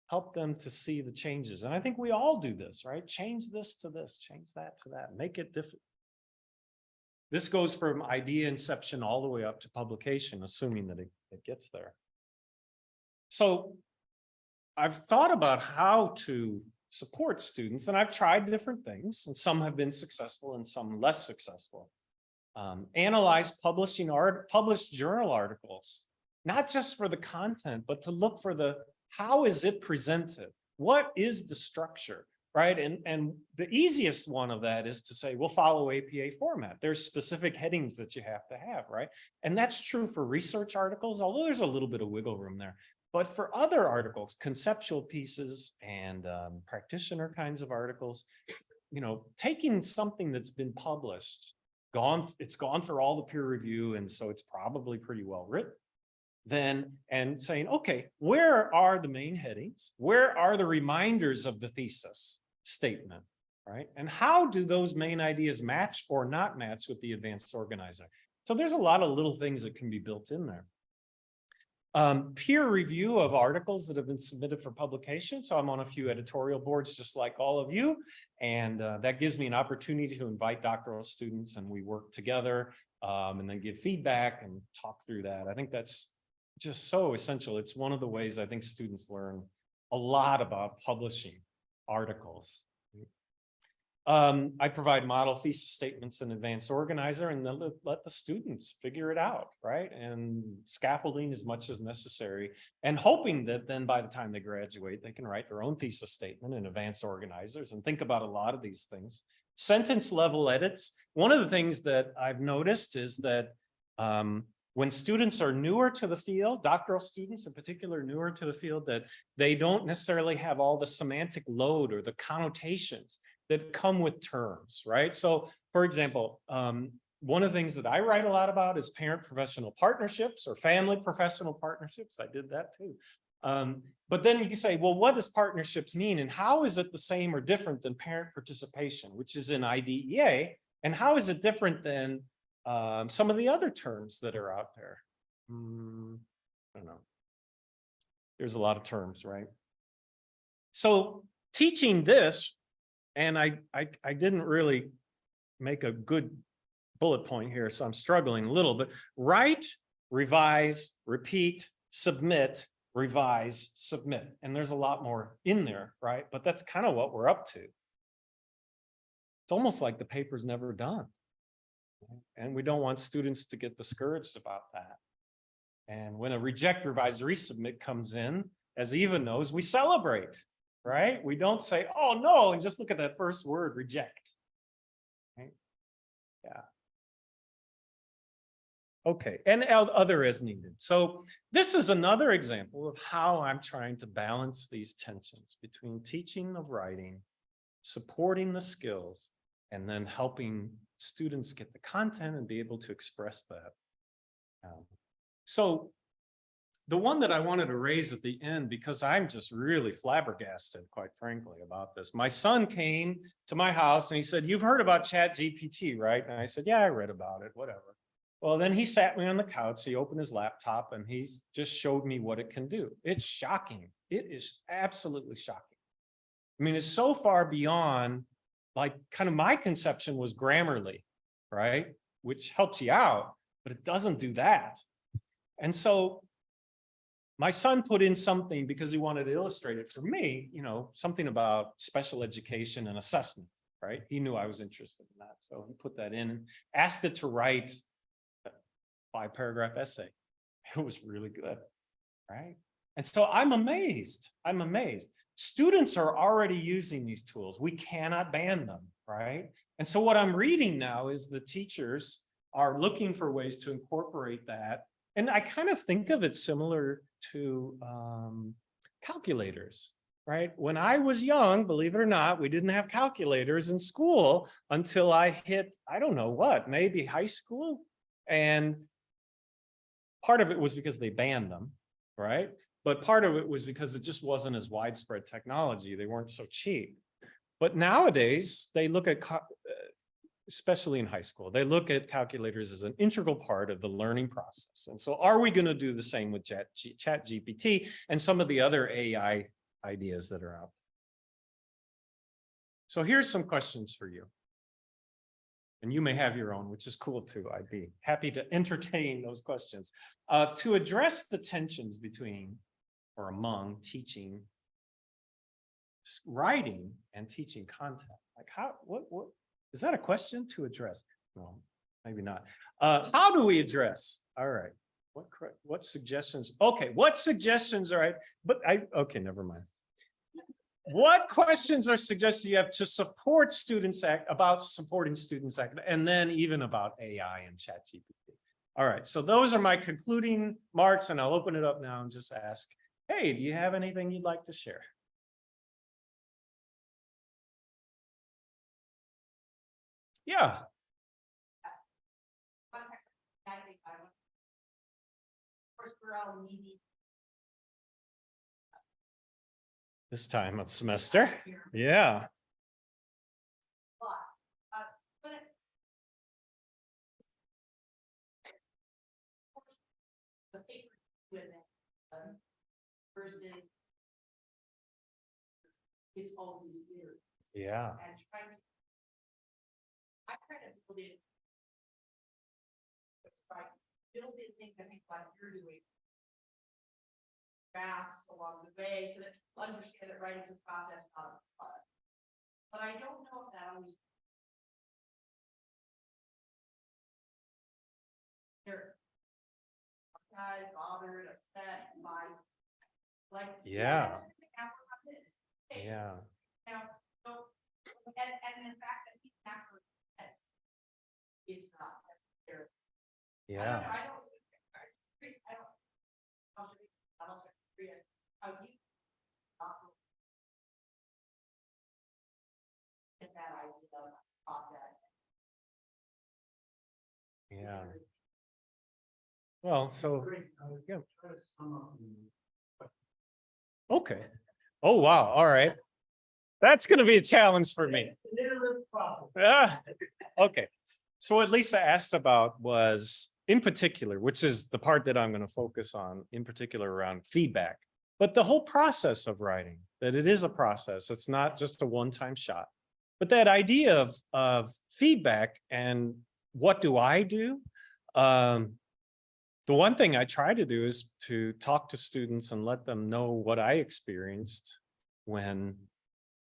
[SPEAKER 2] help them to see the changes. And I think we all do this, right? Change this to this, change that to that, make it different. This goes from idea inception all the way up to publication, assuming that it gets there. So I've thought about how to support students, and I've tried different things, and some have been successful and some less successful. Analyze published journal articles, not just for the content, but to look for how is it presented? What is the structure, right? And the easiest one of that is to say, we'll follow APA format. There's specific headings that you have, right? And that's true for research articles, although there's a little bit of wiggle room there. But for other articles, conceptual pieces and practitioner kinds of articles, taking something that's been published, it's gone through all the peer review, and so it's probably pretty well written. And saying, okay, where are the main headings? Where are the reminders of the thesis statement, right? And how do those main ideas match or not match with the advanced organizer? So there's a lot of little things that can be built in there. Peer review of articles that have been submitted for publication. So I'm on a few editorial boards, just like all of you. And that gives me an opportunity to invite doctoral students, and we work together and then give feedback and talk through that. I think that's just so essential. It's one of the ways I think students learn a lot about publishing articles. I provide model thesis statements in Advanced Organizer, and then let the students figure it out, right? And scaffolding as much as necessary, and hoping that then by the time they graduate, they can write their own thesis statement in Advanced Organizers and think about a lot of these things. Sentence level edits. One of the things that I've noticed is that when students are newer to the field, doctoral students in particular, newer to the field, that they don't necessarily have all the semantic load or the connotations that come with terms, right? So for example, one of the things that I write a lot about is parent professional partnerships or family professional partnerships. I did that too. But then you can say, well, what does partnerships mean? And how is it the same or different than parent participation, which is in IDEA? And how is it different than some of the other terms that are out there? I don't know. There's a lot of terms, right? So teaching this, and I didn't really make a good bullet point here, so I'm struggling a little, but write, revise, repeat, submit, revise, submit. And there's a lot more in there, right? But that's kind of what we're up to. It's almost like the paper's never done. And we don't want students to get discouraged about that. And when a reject, revise, resubmit comes in, as Eva knows, we celebrate. Right? We don't say, oh no, and just look at that first word, reject. Right? Yeah. Okay, and other as needed. So this is another example of how I'm trying to balance these tensions between teaching of writing, supporting the skills, and then helping students get the content and be able to express that. So the one that I wanted to raise at the end, because I'm just really flabbergasted, quite frankly, about this. My son came to my house and he said, you've heard about ChatGPT, right? And I said, yeah, I read about it, whatever. Well, then he sat me on the couch, he opened his laptop, and he just showed me what it can do. It's shocking. It is absolutely shocking. I mean, it's so far beyond, like, kind of my conception was Grammarly, right? Which helps you out, but it doesn't do that. And so my son put in something because he wanted to illustrate it for me, something about special education and assessment, right? He knew I was interested in that. So he put that in and asked it to write a 5-paragraph essay. It was really good, right? And so I'm amazed. I'm amazed. Students are already using these tools. We cannot ban them, right? And so what I'm reading now is the teachers are looking for ways to incorporate that. And I kind of think of it similar to calculators, right? When I was young, believe it or not, we didn't have calculators in school until I hit, I don't know what, maybe high school. And part of it was because they banned them, right? But part of it was because it just wasn't as widespread technology. They weren't so cheap. But nowadays, they look at, especially in high school, they look at calculators as an integral part of the learning process. And so are we going to do the same with ChatGPT and some of the other AI ideas that are out? So here's some questions for you. And you may have your own, which is cool too. I'd be happy to entertain those questions. To address the tensions between or among teaching, writing, and teaching content, like what is that a question to address? No, maybe not. How do we address? All right. What suggestions? Okay, what suggestions? All right, but okay, never mind. What questions or suggestions you have to support students about supporting students, and then even about AI and ChatGPT? All right, so those are my concluding marks, and I'll open it up now and just ask, hey, do you have anything you'd like to share? Yeah. This time of semester. Yeah.
[SPEAKER 3] Versus it's always here.
[SPEAKER 2] Yeah.
[SPEAKER 3] And I try to build in. Right, build in things I think like you're doing. Graphs along the way so that people understand that writing is a process, not a product. But I don't know if that always. They're bothered, upset by. Like,
[SPEAKER 2] Yeah.
[SPEAKER 3] This. Hey,
[SPEAKER 2] Yeah.
[SPEAKER 3] now, so, and in fact, I think after it's not necessary.
[SPEAKER 2] Yeah.
[SPEAKER 3] I don't. I'm also curious how you get that idea of process.
[SPEAKER 2] Yeah. Well, so yeah. Okay. Oh, wow. All right. That's going to be a challenge for me. Okay. So what Lisa asked about was in particular, which is the part that I'm going to focus on in particular around feedback, but the whole process of writing, that it is a process. It's not just a one-time shot, but that idea of feedback and what do I do? The one thing I try to do is to talk to students and let them know what I experienced when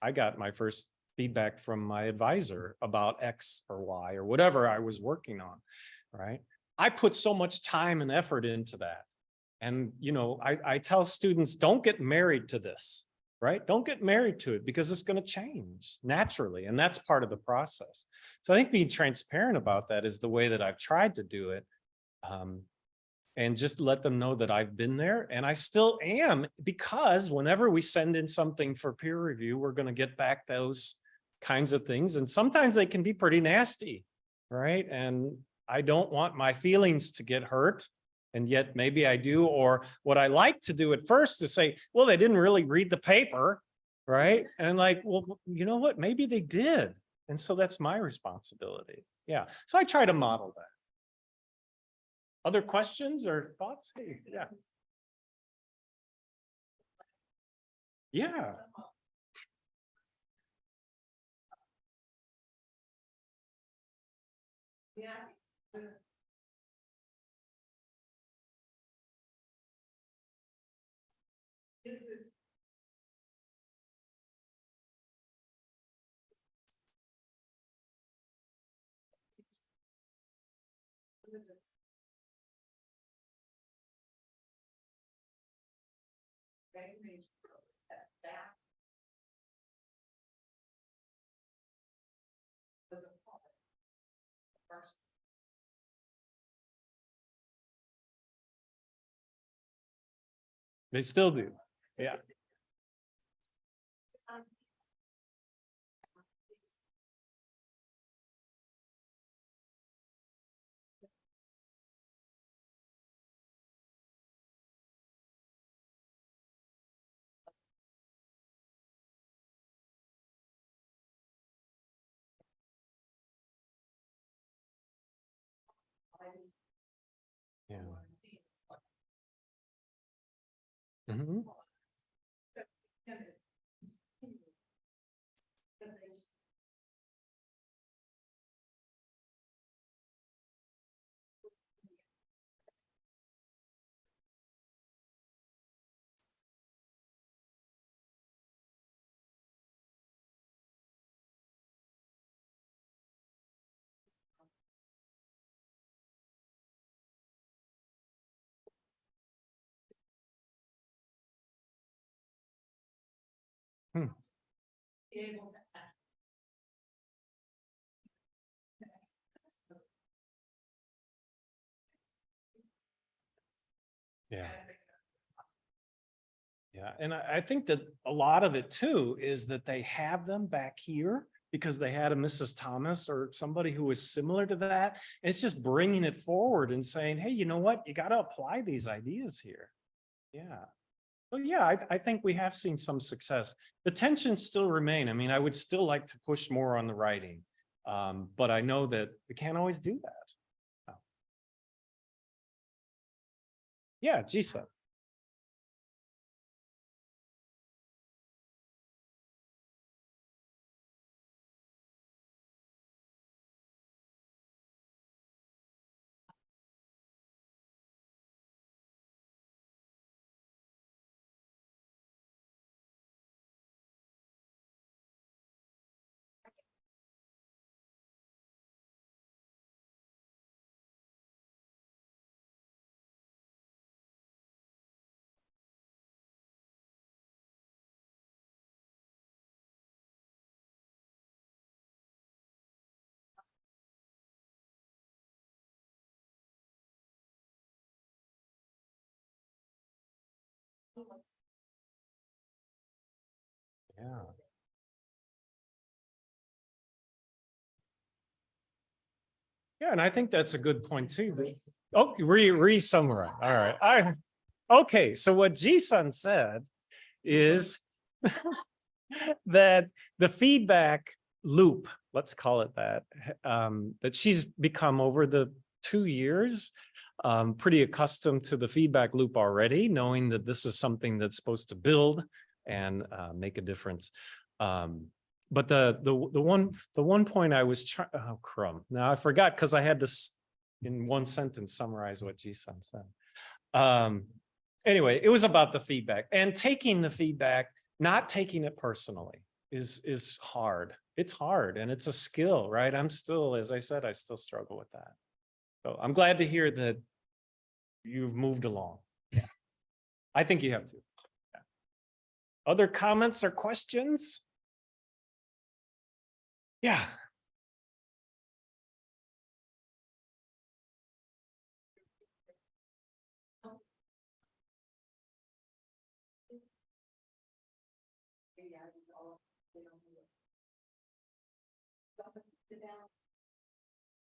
[SPEAKER 2] I got my first feedback from my advisor about X or Y or whatever I was working on, right? I put so much time and effort into that. And, you know, I tell students, don't get married to this, right? Don't get married to it because it's going to change naturally. And that's part of the process. So I think being transparent about that is the way that I've tried to do it. And just let them know that I've been there and I still am, because whenever we send in something for peer review, we're going to get back those kinds of things. And sometimes they can be pretty nasty, right? And I don't want my feelings to get hurt. And yet maybe I do. Or what I like to do at first is say, well, they didn't really read the paper, right? And like, well, you know what? Maybe they did. And so that's my responsibility. Yeah. So I try to model that. Other questions or thoughts? Hey, yeah. Yeah.
[SPEAKER 3] Yeah. This is. That was a first.
[SPEAKER 2] They still do. Yeah. Yeah. Mhm. Hmm. Yeah. Yeah. And I think that a lot of it too is that they have them back here because they had a Mrs. Thomas or somebody who was similar to that. It's just bringing it forward and saying, hey, you know what? You got to apply these ideas here. Yeah. Well, yeah, I think we have seen some success. The tensions still remain. I mean, I would still like to push more on the writing, but I know that we can't always do that. Yeah, Gisa. Yeah. Yeah, and I think that's a good point too. Oh, re-summarize. All right. Okay, so what Ji-sun said is that the feedback loop, let's call it that, that she's become over the 2 years, pretty accustomed to the feedback loop already, knowing that this is something that's supposed to build and make a difference. But the one point I was trying, oh crumb, now I forgot because I had to in one sentence summarize what Ji-sun said. Anyway, it was about the feedback and taking the feedback, not taking it personally is hard. It's hard and it's a skill, right? I'm still, as I said, I still struggle with that. So I'm glad to hear that you've moved along. Yeah, I think you have to. Yeah. Other comments or questions? Yeah.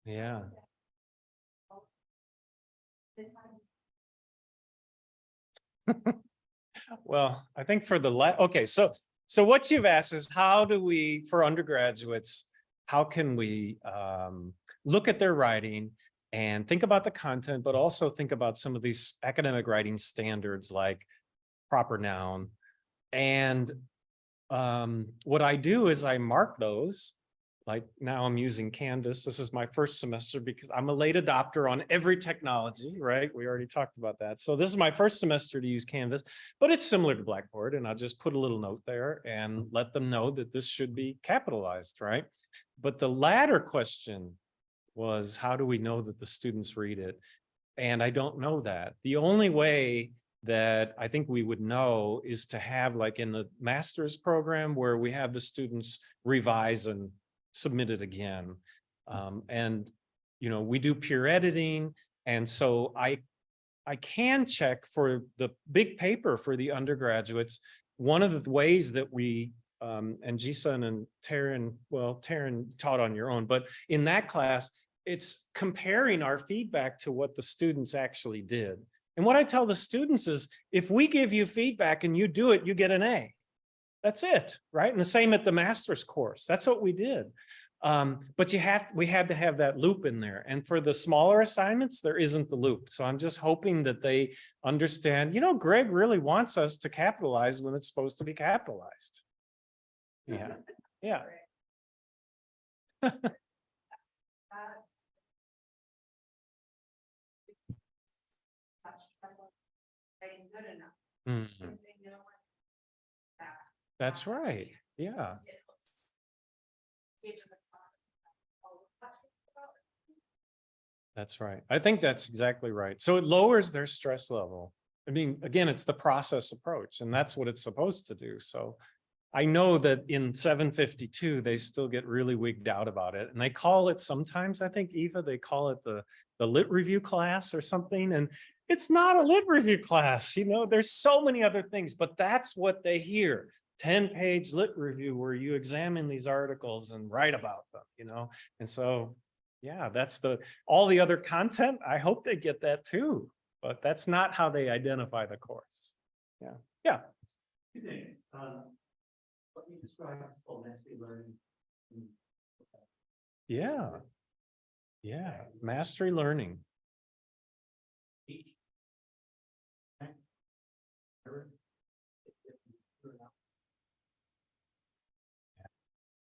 [SPEAKER 2] Yeah. Well, I think for the okay, so what you've asked is how do we, for undergraduates, how can we look at their writing and think about the content, but also think about some of these academic writing standards like proper noun. And what I do is I mark those. Like now I'm using Canvas. This is my first semester because I'm a late adopter on every technology, right? We already talked about that. So this is my first semester to use Canvas, but it's similar to Blackboard. And I'll just put a little note there and let them know that this should be capitalized, right? But the latter question was, how do we know that the students read it? And I don't know that. The only way that I think we would know is to have, like in the master's program where we have the students revise and submit it again. And, you know, we do peer editing. And so I can check for the big paper for the undergraduates. One of the ways that we, and Ji-sun and Taryn, well, Taryn taught on your own, but in that class, it's comparing our feedback to what the students actually did. And what I tell the students is, if we give you feedback and you do it, you get an A. That's it, right? And the same at the master's course. That's what we did. But we had to have that loop in there. And for the smaller assignments, there isn't the loop. So I'm just hoping that they understand, you know, Greg really wants us to capitalize when it's supposed to be capitalized. Yeah, yeah.
[SPEAKER 3] Good enough.
[SPEAKER 2] Mhm. That's right. Yeah. That's right. I think that's exactly right. So it lowers their stress level. I mean, again, it's the process approach, and that's what it's supposed to do. So I know that in 752, they still get really wigged out about it. And they call it sometimes, I think, Eva, they call it the lit review class or something. And it's not a lit review class, you know, there's so many other things, but that's what they hear. 10-page lit review where you examine these articles and write about them, And so, yeah, that's all the other content. I hope they get that too, but that's not how they identify the course. Yeah. Yeah.
[SPEAKER 1] Two things. What you described as full mastery learning.
[SPEAKER 2] Yeah. Yeah. Mastery learning.
[SPEAKER 1] Teach.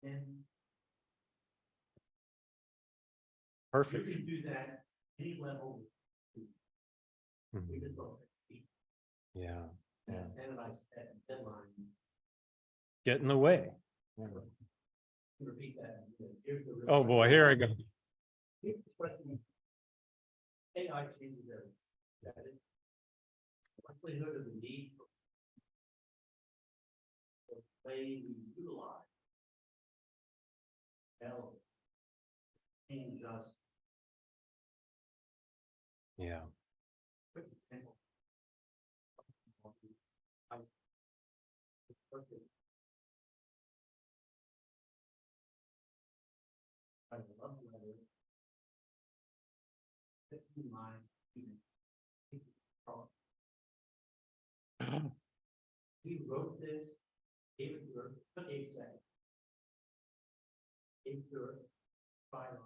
[SPEAKER 1] And
[SPEAKER 2] Perfect.
[SPEAKER 1] you can do that any level.
[SPEAKER 2] Mhm.
[SPEAKER 1] We just look
[SPEAKER 2] Yeah.
[SPEAKER 1] at
[SPEAKER 2] Yeah.
[SPEAKER 1] standardized deadlines.
[SPEAKER 2] Get in the way.
[SPEAKER 1] Repeat that. Here's the real
[SPEAKER 2] Oh boy, here I go.
[SPEAKER 1] Here's the question. AI changes everything. That is likelihood of the need for the way we utilize change us.
[SPEAKER 2] Yeah.
[SPEAKER 1] Quick example. I love letter. 15 line. He wrote this, gave it to her, took 8 seconds. Gave it to her, 5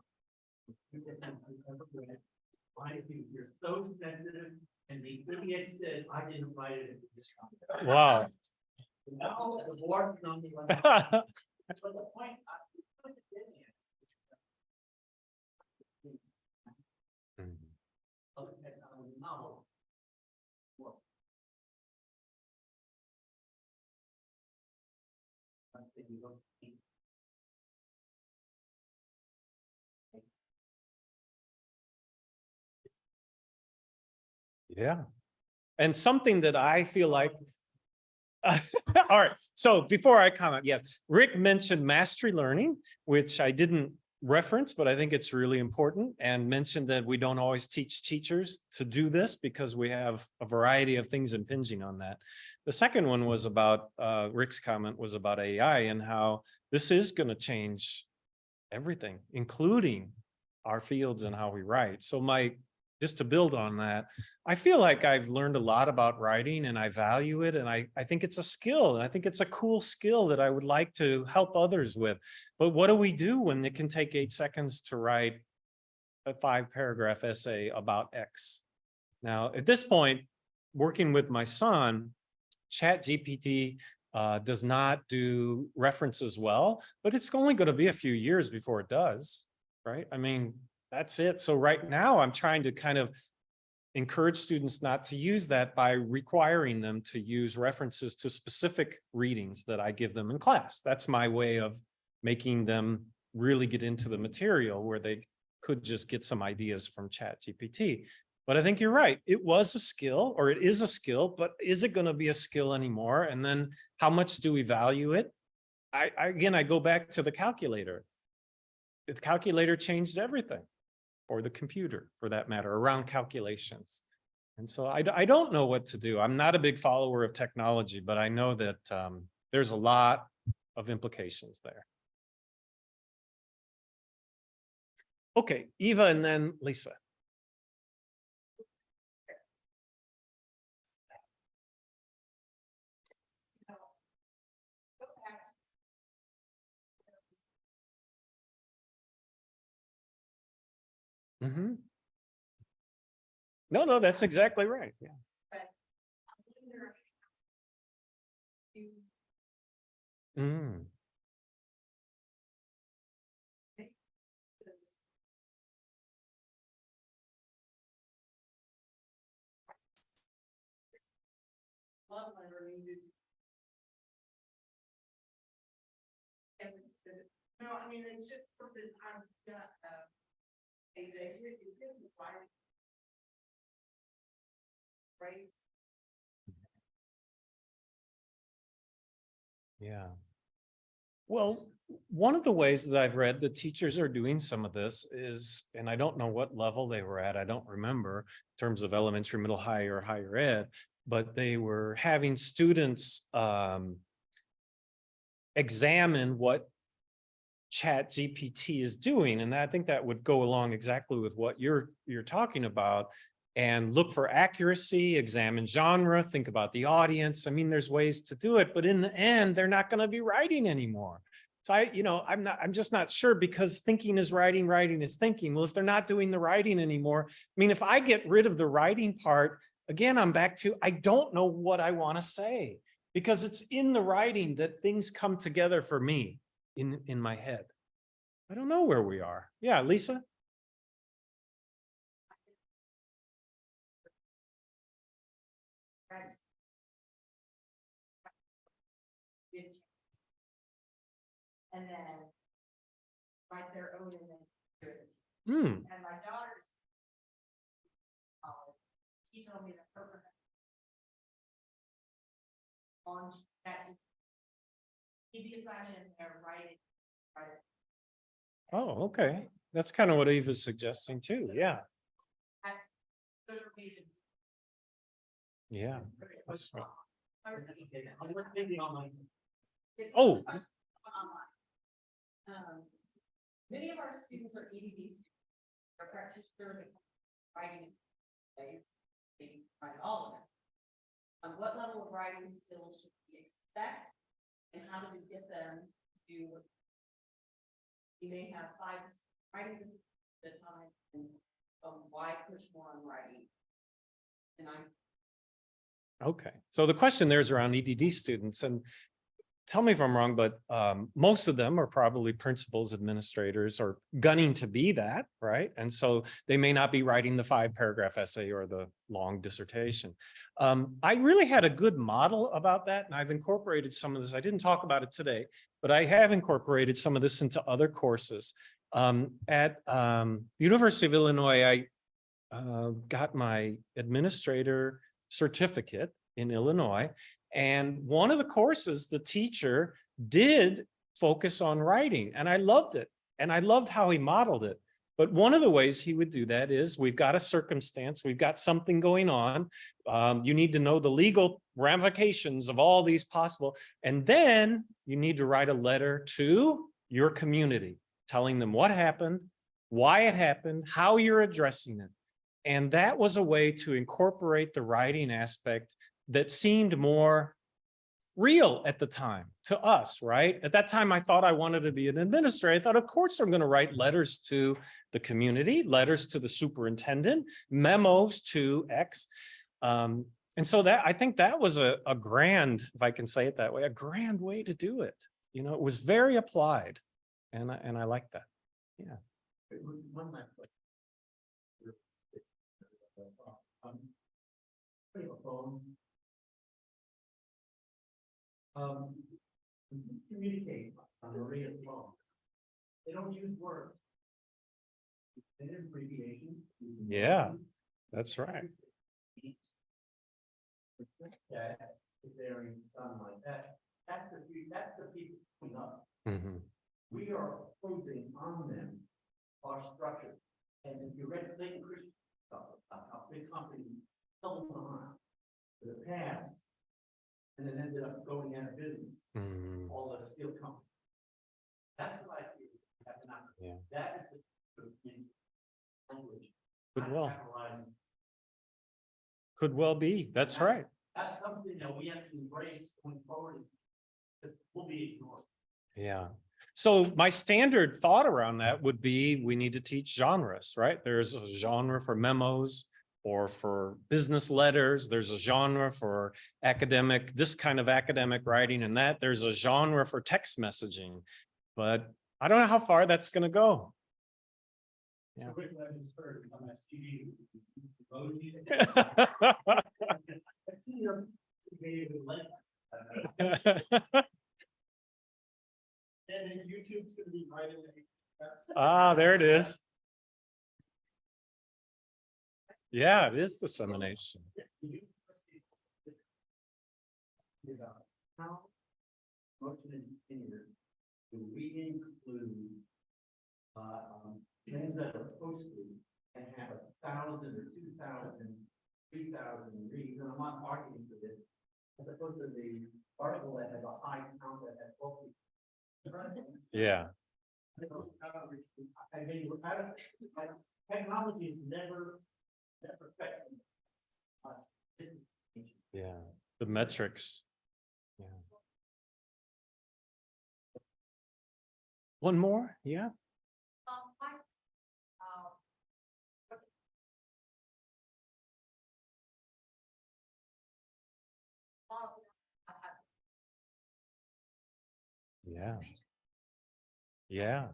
[SPEAKER 1] You're so sensitive, and the idiot said, I didn't write it.
[SPEAKER 2] Wow.
[SPEAKER 1] Now the board's on me like. But the point, other technology now. Well. I'm saying you don't think.
[SPEAKER 2] Yeah. And something that I feel like, all right. So before I comment, yes, Rick mentioned mastery learning, which I didn't reference, but I think it's really important, and mentioned that we don't always teach teachers to do this because we have a variety of things impinging on that. The second one was about, Rick's comment was about AI and how this is going to change everything, including our fields and how we write. So just to build on that, I feel like I've learned a lot about writing and I value it. And I think it's a skill, and I think it's a cool skill that I would like to help others with. But what do we do when it can take 8 seconds to write a 5-paragraph essay about X? Now, at this point, working with my son, ChatGPT does not do references well, but it's only going to be a few years before it does, right? I mean, that's it. So right now I'm trying to kind of encourage students not to use that by requiring them to use references to specific readings that I give them in class. That's my way of making them really get into the material where they could just get some ideas from ChatGPT. But I think you're right. It was a skill, or it is a skill, but is it going to be a skill anymore? And then how much do we value it? Again, I go back to the calculator. The calculator changed everything, or the computer for that matter, around calculations. And so I don't know what to do. I'm not a big follower of technology, but I know that there's a lot of implications there. Okay, Eva and then Lisa. Mm-hmm. No, that's exactly right. Yeah. Mm.
[SPEAKER 3] No, I mean, it's just for this, I'm gonna, right?
[SPEAKER 2] Yeah. Well, one of the ways that I've read that teachers are doing some of this is, and I don't know what level they were at, I don't remember in terms of elementary, middle, high, or higher ed, but they were having students examine what Chat GPT is doing. And I think that would go along exactly with what you're talking about, and look for accuracy, examine genre, think about the audience. I mean, there's ways to do it, but in the end, they're not going to be writing anymore. So I'm just not sure, because thinking is writing, writing is thinking. Well, if they're not doing the writing anymore, I mean, if I get rid of the writing part, again, I'm back to, I don't know what I want to say, because it's in the writing that things come together for me in my head. I don't know where we are. Yeah, Lisa?
[SPEAKER 3] And then write their own inventory.
[SPEAKER 2] Hmm.
[SPEAKER 3] And my daughter, she told me that her on that the assignment and they're writing.
[SPEAKER 2] Oh, okay. That's kind of what Eve is suggesting too. Yeah.
[SPEAKER 3] That's, those are reasons.
[SPEAKER 2] Yeah. That's right.
[SPEAKER 3] It's
[SPEAKER 2] Oh.
[SPEAKER 3] online. Many of our students are EDD students, are practitioners and writing days. They write all of them. What level of writing skills should we expect, and how do we get them to? You may have 5 writing at a time, and why push more on writing? And
[SPEAKER 2] Okay. So the question there is around EDD students, and tell me if I'm wrong, but most of them are probably principals, administrators, or gunning to be that, right? And so they may not be writing the 5-paragraph essay or the long dissertation. I really had a good model about that, and I've incorporated some of this. I didn't talk about it today, but I have incorporated some of this into other courses. At the University of Illinois, I got my administrator certificate in Illinois. And one of the courses, the teacher did focus on writing, and I loved it. And I loved how he modeled it. But one of the ways he would do that is, we've got a circumstance, we've got something going on. You need to know the legal ramifications of all these possible. And then you need to write a letter to your community, telling them what happened, why it happened, how you're addressing it. And that was a way to incorporate the writing aspect that seemed more real at the time to us, right? At that time, I thought I wanted to be an administrator. I thought, of course, I'm going to write letters to the community, letters to the superintendent, memos to X. And so that, I think that was a grand, if I can say it that way, a grand way to do it. You know, it was very applied. And I like that. Yeah.
[SPEAKER 1] One last question. Communicate on Maria's phone. They don't use words. They did abbreviation.
[SPEAKER 2] Yeah, that's right.
[SPEAKER 1] That if they're done like that, that's the people coming up.
[SPEAKER 2] Mm-hmm.
[SPEAKER 1] We are imposing on them our structure. And if you read Clayton Christian stuff about how big companies held on to the past and then ended up going out of business, all the steel companies. That's what I feel.
[SPEAKER 2] Yeah.
[SPEAKER 1] That is the language.
[SPEAKER 2] Could well be. That's right.
[SPEAKER 1] That's something that we have to embrace going forward. Because we'll be ignored.
[SPEAKER 2] Yeah. So my standard thought around that would be, we need to teach genres, right? There's a genre for memos or for business letters. There's a genre for academic, this kind of academic writing, and that there's a genre for text messaging. But I don't know how far that's going to go. Yeah.
[SPEAKER 1] And then YouTube's going to be right in the.
[SPEAKER 2] Ah, there it is. Yeah, it is dissemination.
[SPEAKER 1] How much do we include things that are posted and have 1,000 or 2,000, 3,000 reads, and I'm not arguing for this, as opposed to the article that has a high count that has 12 people.
[SPEAKER 2] Yeah.
[SPEAKER 1] I mean, technology is never perfect.
[SPEAKER 2] Yeah. The metrics. Yeah. One more? Yeah. Yeah. Yeah.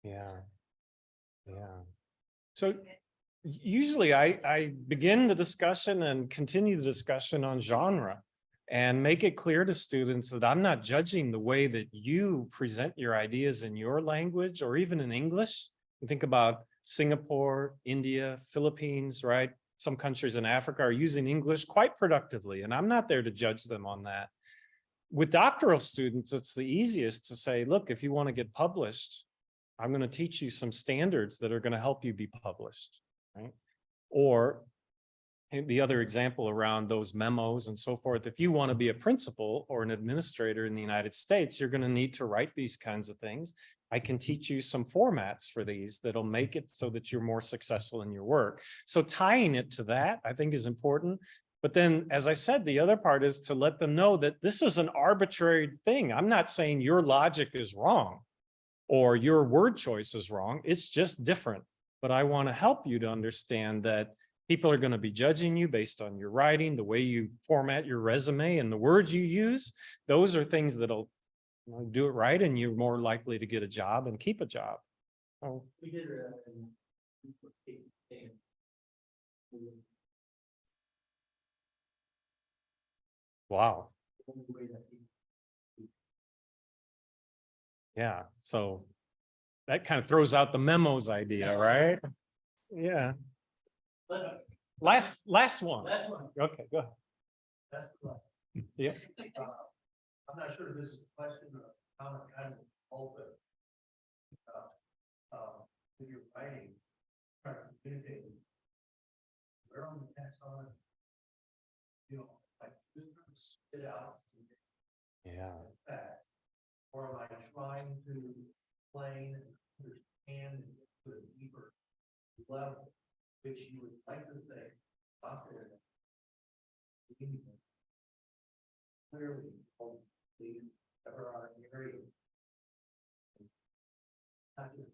[SPEAKER 2] Yeah. Yeah. So usually I begin the discussion and continue the discussion on genre and make it clear to students that I'm not judging the way that you present your ideas in your language or even in English. You think about Singapore, India, Philippines, right? Some countries in Africa are using English quite productively, and I'm not there to judge them on that. With doctoral students, it's the easiest to say, look, if you want to get published, I'm going to teach you some standards that are going to help you be published, right? Or the other example around those memos and so forth, if you want to be a principal or an administrator in the United States, you're going to need to write these kinds of things. I can teach you some formats for these that'll make it so that you're more successful in your work. So tying it to that, I think, is important. But then, as I said, the other part is to let them know that this is an arbitrary thing. I'm not saying your logic is wrong or your word choice is wrong. It's just different. But I want to help you to understand that people are going to be judging you based on your writing, the way you format your resume, and the words you use. Those are things that'll do it right, and you're more likely to get a job and keep a job. Oh.
[SPEAKER 1] We did
[SPEAKER 2] Wow. Yeah. So that kind of throws out the memos idea, right? Yeah. Last one. Okay, go ahead.
[SPEAKER 1] That's the one.
[SPEAKER 2] Yeah.
[SPEAKER 1] I'm not sure if this is a question or a comment, kind of open. If you're writing, trying to communicate, where on the taxonomy, like just trying to spit out.
[SPEAKER 2] Yeah.
[SPEAKER 1] Fact, or am I trying to explain and understand to a deeper level, which you would like to think out there? Clearly, hopefully, ever our area. Not just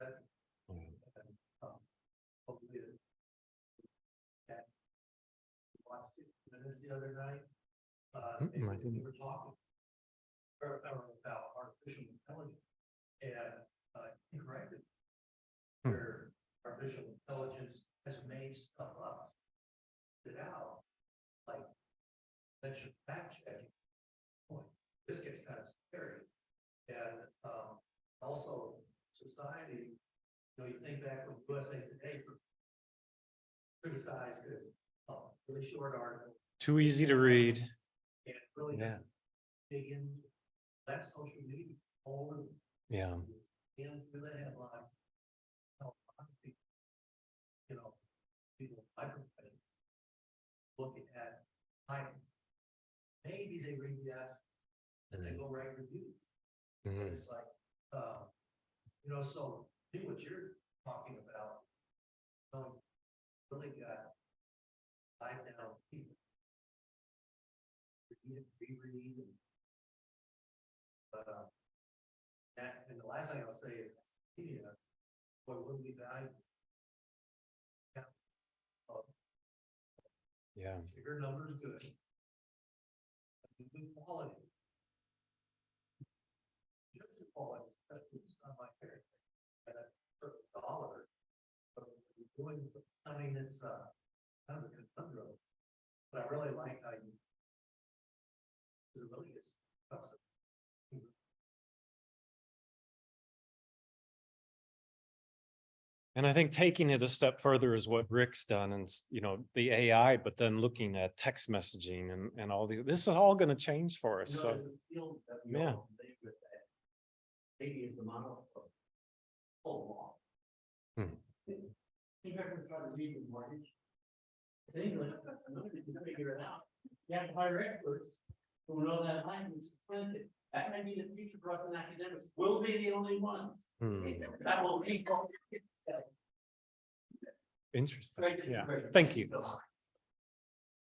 [SPEAKER 1] that, hopefully, watched it minutes the other night. We were talking about artificial intelligence and incorrectly, where artificial intelligence has made stuff up, it out, like mentioned fact checking. Boy, this gets kind of scary. And also society, you think back when USA Today criticized this really short article.
[SPEAKER 2] Too easy to read.
[SPEAKER 1] And really dig into that social media all over.
[SPEAKER 2] Yeah.
[SPEAKER 1] And through the headline, people looking at items. Maybe they read the ask and they go write reviews. It's like, so do what you're talking about. Really got five down people. Reread. And the last thing I'll say is, what would we value?
[SPEAKER 2] Yeah.
[SPEAKER 1] Your number's good. Good quality. Just the quality, especially it's not my favorite thing. At a dollar. But doing, it's kind of a conundrum. But I really like how you. It really is.
[SPEAKER 2] And I think taking it a step further is what Rick's done and, the AI, but then looking at text messaging and all these, this is all going to change for us. So, yeah.
[SPEAKER 1] Maybe it's the model.
[SPEAKER 2] Hmm.
[SPEAKER 1] You ever try to read the mortgage? It's English, I'm not going to figure it out. You have to hire experts who know that language. That may be the future for us in academics. We'll be the only ones. That will be.
[SPEAKER 2] Interesting.
[SPEAKER 1] Great,
[SPEAKER 2] Yeah.
[SPEAKER 1] great.
[SPEAKER 2] Thank you.